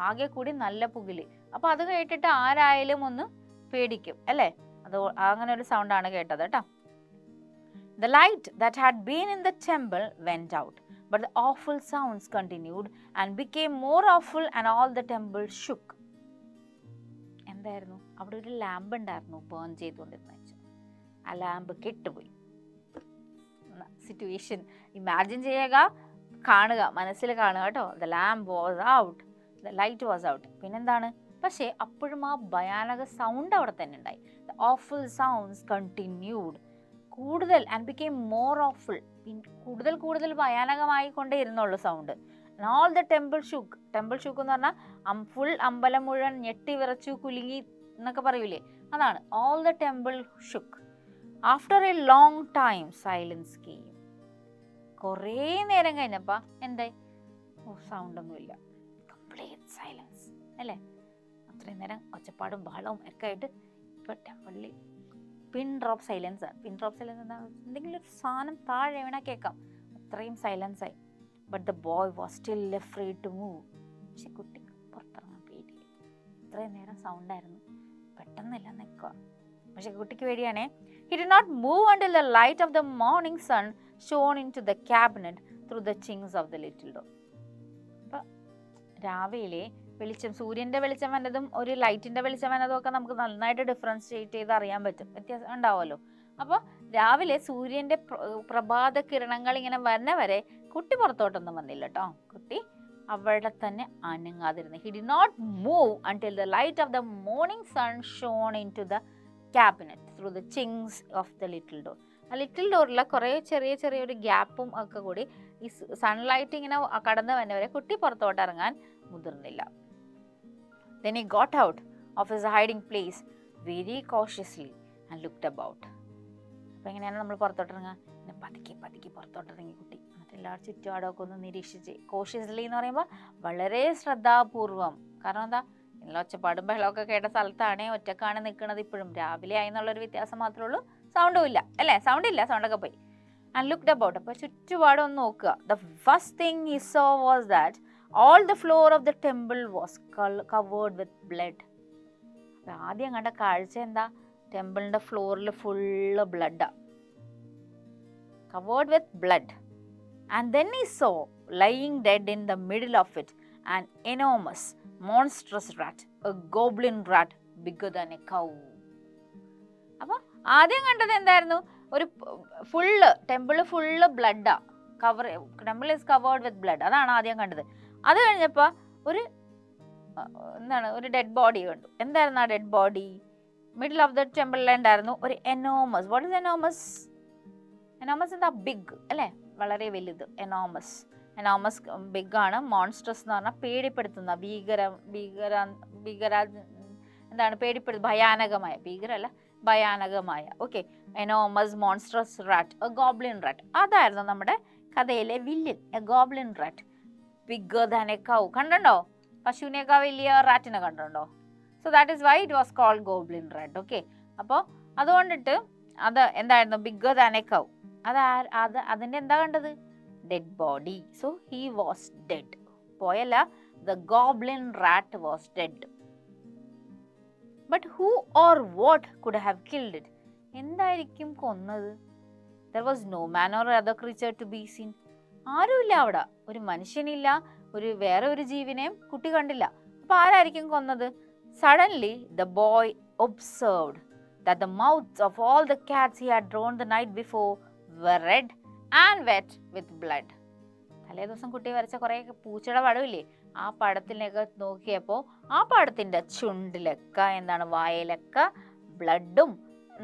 ആകെ കൂടി നല്ല പുകില്. അപ്പൊ അത് കേട്ടിട്ട് ആരായാലും ഒന്ന് പേടിക്കും അല്ലേ? അത് അങ്ങനെ ഒരു സൗണ്ടാണ് കേട്ടത് കേട്ടോ. The light that had been in the temple went out, but the awful sounds continued and became more awful, and all the temple shook. എന്തായിരുന്നു? അവിടെ ഒരു ലാമ്പ് ഉണ്ടായിരുന്നു ബേൺ ചെയ്തുകൊണ്ടിരുന്ന. ആ ലാമ്പ് കെട്ടുപോയി. സിറ്റുവേഷൻ ഇമാജിൻ ചെയ്യുക, കാണുക, മനസ്സിൽ കാണുക കേട്ടോ. The lamp was out, the light was out. പിന്നെന്താണ്? പക്ഷേ അപ്പോഴും ആ ഭയാനക സൗണ്ട് അവിടെ തന്നെ ഉണ്ടായി. ദ ഓഫുൾ സൗണ്ട്സ് കണ്ടിന്യൂഡ്, കൂടുതൽ, ആൻഡ് ബിക്കെയിം മോർ ഓഫുൾ, കൂടുതൽ ഭയാനകമായി കൊണ്ടേ ഇരുന്നുള്ളൂ sound. All the temple shook. ടെമ്പിൾ ഷുക്ക് എന്ന് പറഞ്ഞാൽ ഫുൾ അമ്പലം മുഴുവൻ ഞെട്ടി വിറച്ചു കുലുങ്ങി എന്നൊക്കെ പറയൂലേ, അതാണ് all the temple shook. After A long time silence came. കുറേ നേരം കഴിഞ്ഞപ്പോൾ എന്തായി? സൗണ്ടൊന്നുമില്ല, കംപ്ലീറ്റ് സൈലൻസ് അല്ലേ? അത്രയും നേരം ഒച്ചപ്പാടും ബഹളവും ഒക്കെ ആയിട്ട് ഇപ്പം ടെമ്പിളിൽ പിൻ ഡ്രോപ്പ് സൈലൻസ് ആണ്. പിൻ ഡ്രോപ്പ് സൈലൻസ് എന്താ? എന്തെങ്കിലും ഒരു സാധനം താഴെ വീണാൽ കേൾക്കാം, അത്രയും സൈലൻസ് ആയി. But the boy was still afraid to move. പക്ഷെ കുട്ടിക്ക് പുറത്തിറങ്ങാൻ പേടിയായി. ഇത്രയും നേരം സൗണ്ടായിരുന്നു, പെട്ടെന്നില്ല നിൽക്കുക. പക്ഷെ കുട്ടിക്ക് പേടിയാണേ. He did not move until the light of the morning sun shone into the cabinet through the chinks of the little door. അപ്പോൾ രാവിലെ വെളിച്ചം, സൂര്യൻ്റെ വെളിച്ചം വന്നതും ഒരു ലൈറ്റിൻ്റെ വെളിച്ചം വന്നതും ഒക്കെ നമുക്ക് നന്നായിട്ട് ഡിഫറൻഷിയേറ്റ് ചെയ്ത് അറിയാൻ പറ്റും, വ്യത്യാസം ഉണ്ടാവുമല്ലോ. അപ്പോൾ രാവിലെ സൂര്യൻ്റെ പ്രഭാത കിരണങ്ങൾ ഇങ്ങനെ വരുന്ന വരെ കുട്ടി പുറത്തോട്ടൊന്നും വന്നില്ല കേട്ടോ. കുട്ടി അവിടെ തന്നെ അനങ്ങാതിരുന്നു. He did not move until the light of the morning sun shone into the cabinet through the chinks of the little door. ആ ലിറ്റിൽ ഡോറിലെ കുറേ ചെറിയൊരു ഗ്യാപ്പും ഒക്കെ കൂടി ഈ സൺലൈറ്റ് ഇങ്ങനെ കടന്നു വന്നവരെ കുട്ടി പുറത്തോട്ട് ഇറങ്ങാൻ മുതിർന്നില്ല. Then he got out of his hiding place very cautiously and looked about. അപ്പോൾ എങ്ങനെയാണ് നമ്മൾ പുറത്തോട്ടിറങ്ങുക? പിന്നെ പതുക്കി പുറത്തോട്ടിറങ്ങി കുട്ടി. എന്നിട്ട് എല്ലാവരും ചുറ്റുപാടൊക്കെ ഒന്ന് നിരീക്ഷിച്ച്. കോഷ്യസ്ലി എന്ന് പറയുമ്പോൾ വളരെ ശ്രദ്ധാപൂർവം. കാരണം എന്താ? ഇല്ല, ഒച്ചപ്പാടും ബഹളമൊക്കെ കേട്ട സ്ഥലത്താണേ ഒറ്റക്കാണ് നിൽക്കുന്നത്. ഇപ്പോഴും രാവിലെ ആയി എന്നുള്ളൊരു വ്യത്യാസം മാത്രമേ ഉള്ളൂ, സൗണ്ടും ഇല്ല അല്ലേ? സൗണ്ടൊക്കെ പോയി. And looked about. അപ്പോൾ ചുറ്റുപാടും ഒന്ന് നോക്കുക. The first thing he so was that all the floor of the temple was covered with blood. അപ്പോൾ ആദ്യം കണ്ട കാഴ്ച എന്താ? ടെമ്പിളിൻ്റെ ഫ്ലോറിൽ full ബ്ലഡാ, covered with blood. And then he saw lying dead in the middle of it an enormous monstrous rat, a goblin rat bigger than a cow. അപ്പോൾ ആദ്യം കണ്ടത് എന്തായിരുന്നു? ഒരു ടെമ്പിള് ഫുള്ള് ബ്ലഡാ, temple is covered with blood. അതാണ് ആദ്യം കണ്ടത്. അത് കഴിഞ്ഞപ്പോൾ ഒരു ഡെഡ് ബോഡി കണ്ടു. എന്തായിരുന്നു ആ dead body? Middle of the ടെമ്പിളിലുണ്ടായിരുന്നു ഒരു enormous. What is enormous? Enormous എന്താ? ബിഗ് അല്ലേ? വളരെ വലുത്. എനോമസ് ബിഗ് ആണ്. മോൺസ്ട്രസ് എന്ന് പറഞ്ഞാൽ പേടിപ്പെടുത്തുന്ന, എന്താണ്? ഭയാനകമായ, ഭീകരല്ല, ഭയാനകമായ. Okay, enormous monstrous rat, a goblin rat. അതായിരുന്നു നമ്മുടെ കഥയിലെ villain, a goblin rat. Bigger than a cow. കണ്ടോ? പശുവിനേക്കാൾ വലിയ റാറ്റിനെ കണ്ടോ? So that is why it was called goblin rat. Okay, അപ്പോൾ അതുകൊണ്ടിട്ട് അത് എന്തായിരുന്നു, ബിഗ്ഗർ ദാൻ എ കൗ. അതിൻ്റെ എന്താ കണ്ടത്, dead body. So he was dead. പോയല്ല, the goblin rat was dead. But who or what could have killed it? എന്തായിരിക്കും കൊന്നത്? There was no man or other creature to be seen. ആരുമില്ല അവിടെ, ഒരു മനുഷ്യനില്ല, വേറെ ഒരു ജീവനെയും കുട്ടി കണ്ടില്ല. അപ്പൊ ആരായിരിക്കും കൊന്നത്? Suddenly the boy observed that the mouths of all the cats he had drawn the night before were red and wet with blood. തലേ ദിവസം കുട്ടി വരച്ച കുറേ പൂച്ചയുടെ പടമില്ലേ, ആ പടത്തിലേക്ക് നോക്കിയപ്പോൾ ആ പടത്തിന്റെ ചുണ്ടിലൊക്കെ എന്താണ്, വായയിലൊക്കെ ബ്ലഡും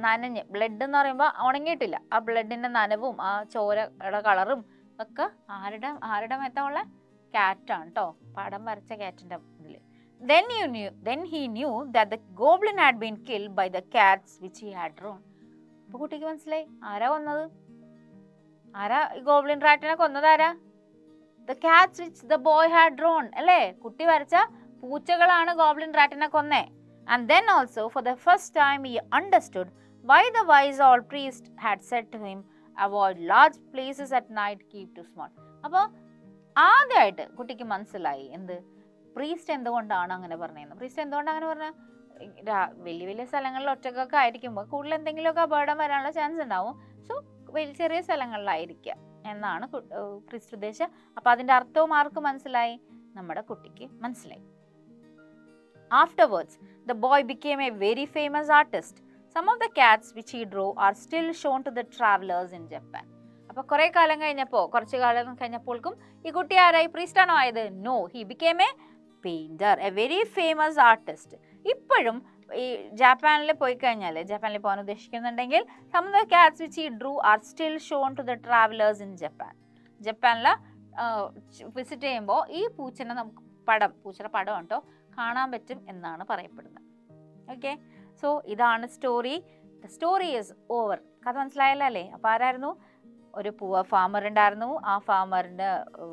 നനഞ്ഞ്, ബ്ലഡ് എന്ന് പറയുമ്പോൾ ഉണങ്ങിയിട്ടില്ല, ആ ബ്ലഡിന്റെ നനവും ആ ചോരയുടെ കളറും ഒക്കെ ആരുടെ മേത്തുള്ള ക്യാറ്റാണ് കേട്ടോ, പടം വരച്ച ക്യാറ്റിന്റെ ഇതില്. Then he knew that the goblin had been killed by the cats which he had drawn. അപ്പോൾ കുട്ടിക്ക് മനസ്സിലായി ആരാ കൊന്നത്, ആരാ ഈ ഗോബ്ലിൻ റാറ്റിനെ കൊന്നത്, ആരാ? The cats which the boy had drawn. അല്ലേ, കുട്ടി വരച്ച പൂച്ചകളാണ് goblin റാറ്റിനെ കൊന്നേ. And then also for the first time he understood why the wise old priest had said to him, avoid large places at night, keep too small. അപ്പോൾ ആദ്യമായിട്ട് കുട്ടിക്ക് മനസ്സിലായി എന്ത്, priest എന്തുകൊണ്ടാണ് അങ്ങനെ പറഞ്ഞത്. പ്രീസ്റ്റ് എന്തുകൊണ്ടാണ് അങ്ങനെ പറഞ്ഞത്? വലിയ വലിയ സ്ഥലങ്ങളിൽ ഒറ്റക്കൊക്കെ ആയിരിക്കുമ്പോൾ കൂടുതൽ എന്തെങ്കിലുമൊക്കെ അപകടം വരാനുള്ള ചാൻസ് ഉണ്ടാവും. സോ ചെറിയ സ്ഥലങ്ങളിലായിരിക്കുക എന്നാണ് പ്രീസ്റ്റ് ഉദ്ദേശിച്ചത്. അപ്പൊ അതിന്റെ അർത്ഥവും ആർക്ക് മനസ്സിലായി? നമ്മുടെ കുട്ടിക്ക് മനസ്സിലായി. Afterwards, the boy became a very famous artist. Some of the cats which he drew are still shown to the travelers in Japan. അപ്പോൾ കുറേ കാലം കഴിഞ്ഞപ്പോൾ, കുറച്ച് കാലം കഴിഞ്ഞപ്പോൾക്കും ഈ കുട്ടി ആരായി? പ്രീസ്റ്റ് ആണോ ആയത്? No, he became a painter, a very famous artist. ഇപ്പോഴും ഈ ജപ്പാനിൽ പോയി കഴിഞ്ഞാൽ, ജപ്പാനിൽ പോകാൻ ഉദ്ദേശിക്കുന്നുണ്ടെങ്കിൽ some of the cats which he drew are still shown to the travelers in Japan. ജപ്പാനിൽ വിസിറ്റ് ചെയ്യുമ്പോൾ ഈ പൂച്ചനെ നമുക്ക് പൂച്ചയുടെ പടം കേട്ടോ കാണാൻ പറ്റും എന്നാണ് പറയപ്പെടുന്നത്. ഓക്കെ, സോ ഇതാണ് story. The story is over. കഥ മനസ്സിലായല്ലോ അല്ലേ? അപ്പോൾ ആരായിരുന്നു? ഒരു ഫാമർ ഉണ്ടായിരുന്നു, ആ ഫാമറിൻ്റെ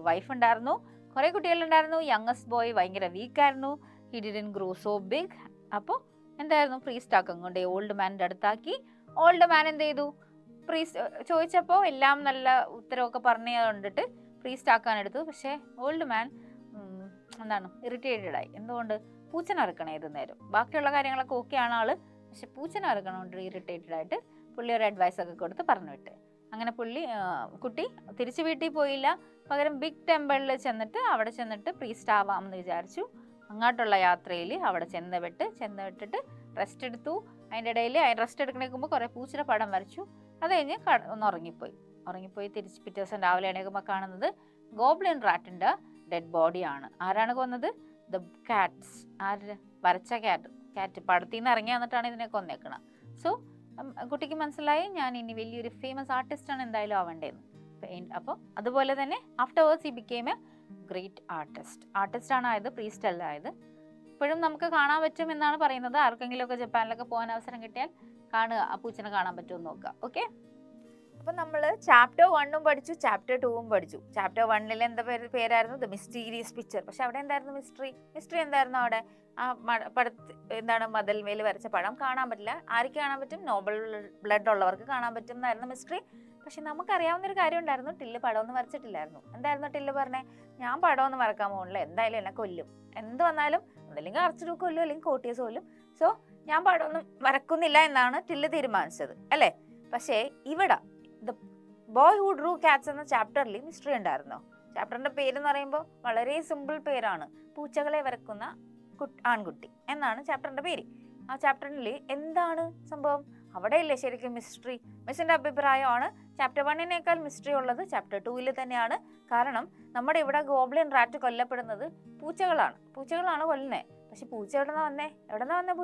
വൈഫ് ഉണ്ടായിരുന്നു, കുറേ കുട്ടികളുണ്ടായിരുന്നു. യങ്ങസ്റ്റ് ബോയ് ഭയങ്കര വീക്കായിരുന്നു, he didn't grow so big. അപ്പോൾ എന്തായിരുന്നു, പ്രീസ്റ്റ് ആക്കും കൊണ്ട് ഓൾഡ് മാൻ്റെ അടുത്താക്കി. ഓൾഡ് മാൻ എന്ത് ചെയ്തു? പ്രീസ്റ്റ് ചോദിച്ചപ്പോൾ എല്ലാം നല്ല ഉത്തരവൊക്കെ പറഞ്ഞു കണ്ടിട്ട് പ്രീസ്റ്റ് ആക്കാൻ എടുത്തു. പക്ഷേ ഓൾഡ് മാൻ എന്താണ്, ഇറിറ്റേറ്റഡ് ആയി. എന്തുകൊണ്ട്? പൂച്ചനെ ഇറക്കണം ഏത് നേരം. ബാക്കിയുള്ള കാര്യങ്ങളൊക്കെ ഓക്കെയാണ് ആള്, പക്ഷെ പൂച്ചനെ ഇറക്കണോണ്ട് ഇറിറ്റേറ്റഡ് ആയിട്ട് പുള്ളി ഒരു അഡ്വൈസ് ഒക്കെ കൊടുത്ത് പറഞ്ഞു വിട്ട്. അങ്ങനെ കുട്ടി തിരിച്ച് വീട്ടിൽ പോയില്ല, പകരം ബിഗ് ടെമ്പിളിൽ അവിടെ ചെന്നിട്ട് പ്രീസ്റ്റ് ആവാമെന്ന് വിചാരിച്ചു. അങ്ങോട്ടുള്ള യാത്രയിൽ അവിടെ ചെന്നിട്ടിട്ട് റെസ്റ്റ് എടുത്തു. അതിൻ്റെ ഇടയിൽ റെസ്റ്റ് എടുക്കണേക്കുമ്പോൾ കുറേ പൂച്ചയുടെ പടം വരച്ചു. അത് കഴിഞ്ഞ് ഒന്ന് ഉറങ്ങിപ്പോയി തിരിച്ച് പിറ്റേ ദിവസം രാവിലെ എണീക്കുമ്പോൾ കാണുന്നത് ഗോബ്ലിൻ റാറ്റിൻ്റെ ഡെഡ് ബോഡിയാണ്. ആരാണ് കൊന്നത്? The Katz. വരച്ച ക്യാറ്റ് പടത്തിൽ നിന്ന് ഇറങ്ങി വന്നിട്ടാണ് ഇതിനെ കൊന്നേക്കണം. സോ കുട്ടിക്ക് മനസ്സിലായി ഞാൻ ഇനി വലിയൊരു ഫേമസ് ആർട്ടിസ്റ്റാണ് എന്തായാലും ആവേണ്ടതെന്ന്. അപ്പോൾ അതുപോലെ തന്നെ afterwards he became A great artist ആണ് ആയത്, പ്രീസ്റ്റ് അല്ല ആയത്. ഇപ്പോഴും നമുക്ക് കാണാൻ പറ്റും എന്നാണ് പറയുന്നത്. ആർക്കെങ്കിലുമൊക്കെ ജപ്പാനിലൊക്കെ പോകാൻ അവസരം കിട്ടിയാൽ കാണുക, ആ പൂച്ചനെ കാണാൻ പറ്റുമെന്ന് നോക്കുക. ഓക്കെ, അപ്പം നമ്മൾ ചാപ്റ്റർ 1 പഠിച്ചു, ചാപ്റ്റർ 2 പഠിച്ചു. ചാപ്റ്റർ 1 എന്താ പേരായിരുന്നു? The mysterious picture. പക്ഷെ അവിടെ എന്തായിരുന്നു മിസ്റ്ററി എന്തായിരുന്നു? അവിടെ ആ എന്താണ്, മതിൽമേൽ വരച്ച പടം കാണാൻ പറ്റില്ല. ആർക്ക് കാണാൻ പറ്റും? നോബൽ ബ്ലഡ് ഉള്ളവർക്ക് കാണാൻ പറ്റും എന്നായിരുന്നു മിസ്റ്ററി. പക്ഷെ നമുക്കറിയാവുന്നൊരു കാര്യം ഉണ്ടായിരുന്നു, ടില്ല് പടമൊന്നും വരച്ചിട്ടില്ലായിരുന്നു. എന്തായിരുന്നു ടില്ല് പറഞ്ഞേ? ഞാൻ പടമൊന്നും വരക്കാൻ പോകുന്നില്ല, എന്തായാലും എന്നെ കൊല്ലും, എന്ത് വന്നാലും ഒന്നല്ലെങ്കിൽ അറച്ചിട്ട് കൊല്ലും, അല്ലെങ്കിൽ കോട്ടീസ് കൊല്ലും. സോ ഞാൻ പടമൊന്നും വരക്കുന്നില്ല എന്നാണ് ടില്ല് തീരുമാനിച്ചത് അല്ലേ? പക്ഷേ ഇവിടെ the boy who Drew Katz എന്ന ചാപ്റ്ററിൽ മിസ്റ്ററി ഉണ്ടായിരുന്നോ? ചാപ്റ്ററിന്റെ പേരെന്ന് പറയുമ്പോൾ വളരെ സിമ്പിൾ പേരാണ്, പൂച്ചകളെ വരക്കുന്ന ആൺകുട്ടി എന്നാണ് ചാപ്റ്ററിന്റെ പേര്. ആ ചാപ്റ്ററിൽ എന്താണ് സംഭവം? അവിടെയല്ലേ ശരിക്കും മിസ്റ്ററി. മിസ്സിന്റെ അഭിപ്രായമാണ് ചാപ്റ്റർ 1 മിസ്റ്ററി ഉള്ളത് ചാപ്റ്റർ 2 തന്നെയാണ്. കാരണം നമ്മുടെ ഇവിടെ ഗോബ്ലിൻ റാറ്റ് കൊല്ലപ്പെടുന്നത് പൂച്ചകളാണ് കൊല്ലുന്നത്. പക്ഷെ പൂച്ച എവിടെന്നാ വന്നേ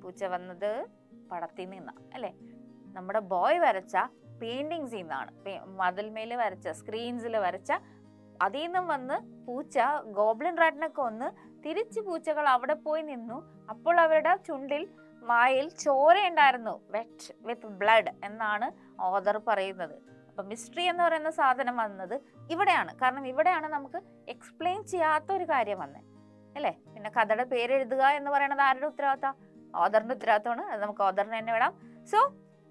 പൂച്ച വന്നത് പടത്തിൽ നിന്നാണ് അല്ലേ? നമ്മുടെ ബോയ് വരച്ച പെയിന്റിങ്സിൽ നിന്നാണ്, മതിൽമേൽ വരച്ച, സ്ക്രീൻസിൽ വരച്ച, അതിൽ നിന്നും വന്ന് പൂച്ച ഗോബ്ലിൻ റാറ്റിനെ കൊന്ന് തിരിച്ച് പൂച്ചകൾ അവിടെ പോയി നിന്നു. അപ്പോൾ അവരുടെ ചുണ്ടിൽ വായിൽ ചോരയുണ്ടായിരുന്നു, വെറ്റ് വിത്ത് ബ്ലഡ് എന്നാണ് ഓഥർ പറയുന്നത്. അപ്പൊ മിസ്റ്ററി എന്ന് പറയുന്ന സാധനം വന്നത് ഇവിടെയാണ്. കാരണം ഇവിടെയാണ് നമുക്ക് എക്സ്പ്ലെയിൻ ചെയ്യാത്ത ഒരു കാര്യം വന്നത്. അല്ലേ? പിന്നെ കഥയുടെ പേര് എഴുതുക എന്ന് പറയുന്നത് ആരുടെ ഉത്തരവാദിത്തം? ഓഥറിന്റെ ഉത്തരവാദിത്തമാണ്. അത് നമുക്ക് ഓഥറിന് തന്നെ വിടാം. സോ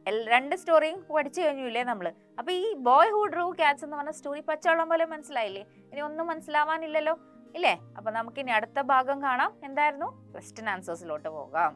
2 സ്റ്റോറിയും പഠിച്ചു കഴിഞ്ഞില്ലേ നമ്മള്. അപ്പൊ ഈ ബോയ് ഹു ഡ്രൂ കാറ്റ്സ് എന്ന് പറഞ്ഞ സ്റ്റോറി പച്ചവെള്ളം പോലെ മനസ്സിലായില്ലേ? ഇനി ഒന്നും മനസ്സിലാവാനില്ലല്ലോ, ഇല്ലേ? അപ്പൊ നമുക്ക് ഇനി അടുത്ത ഭാഗം കാണാം. എന്തായിരുന്നു? ക്വസ്റ്റ്യൻ ആൻസേഴ്സിലോട്ട് പോകാം.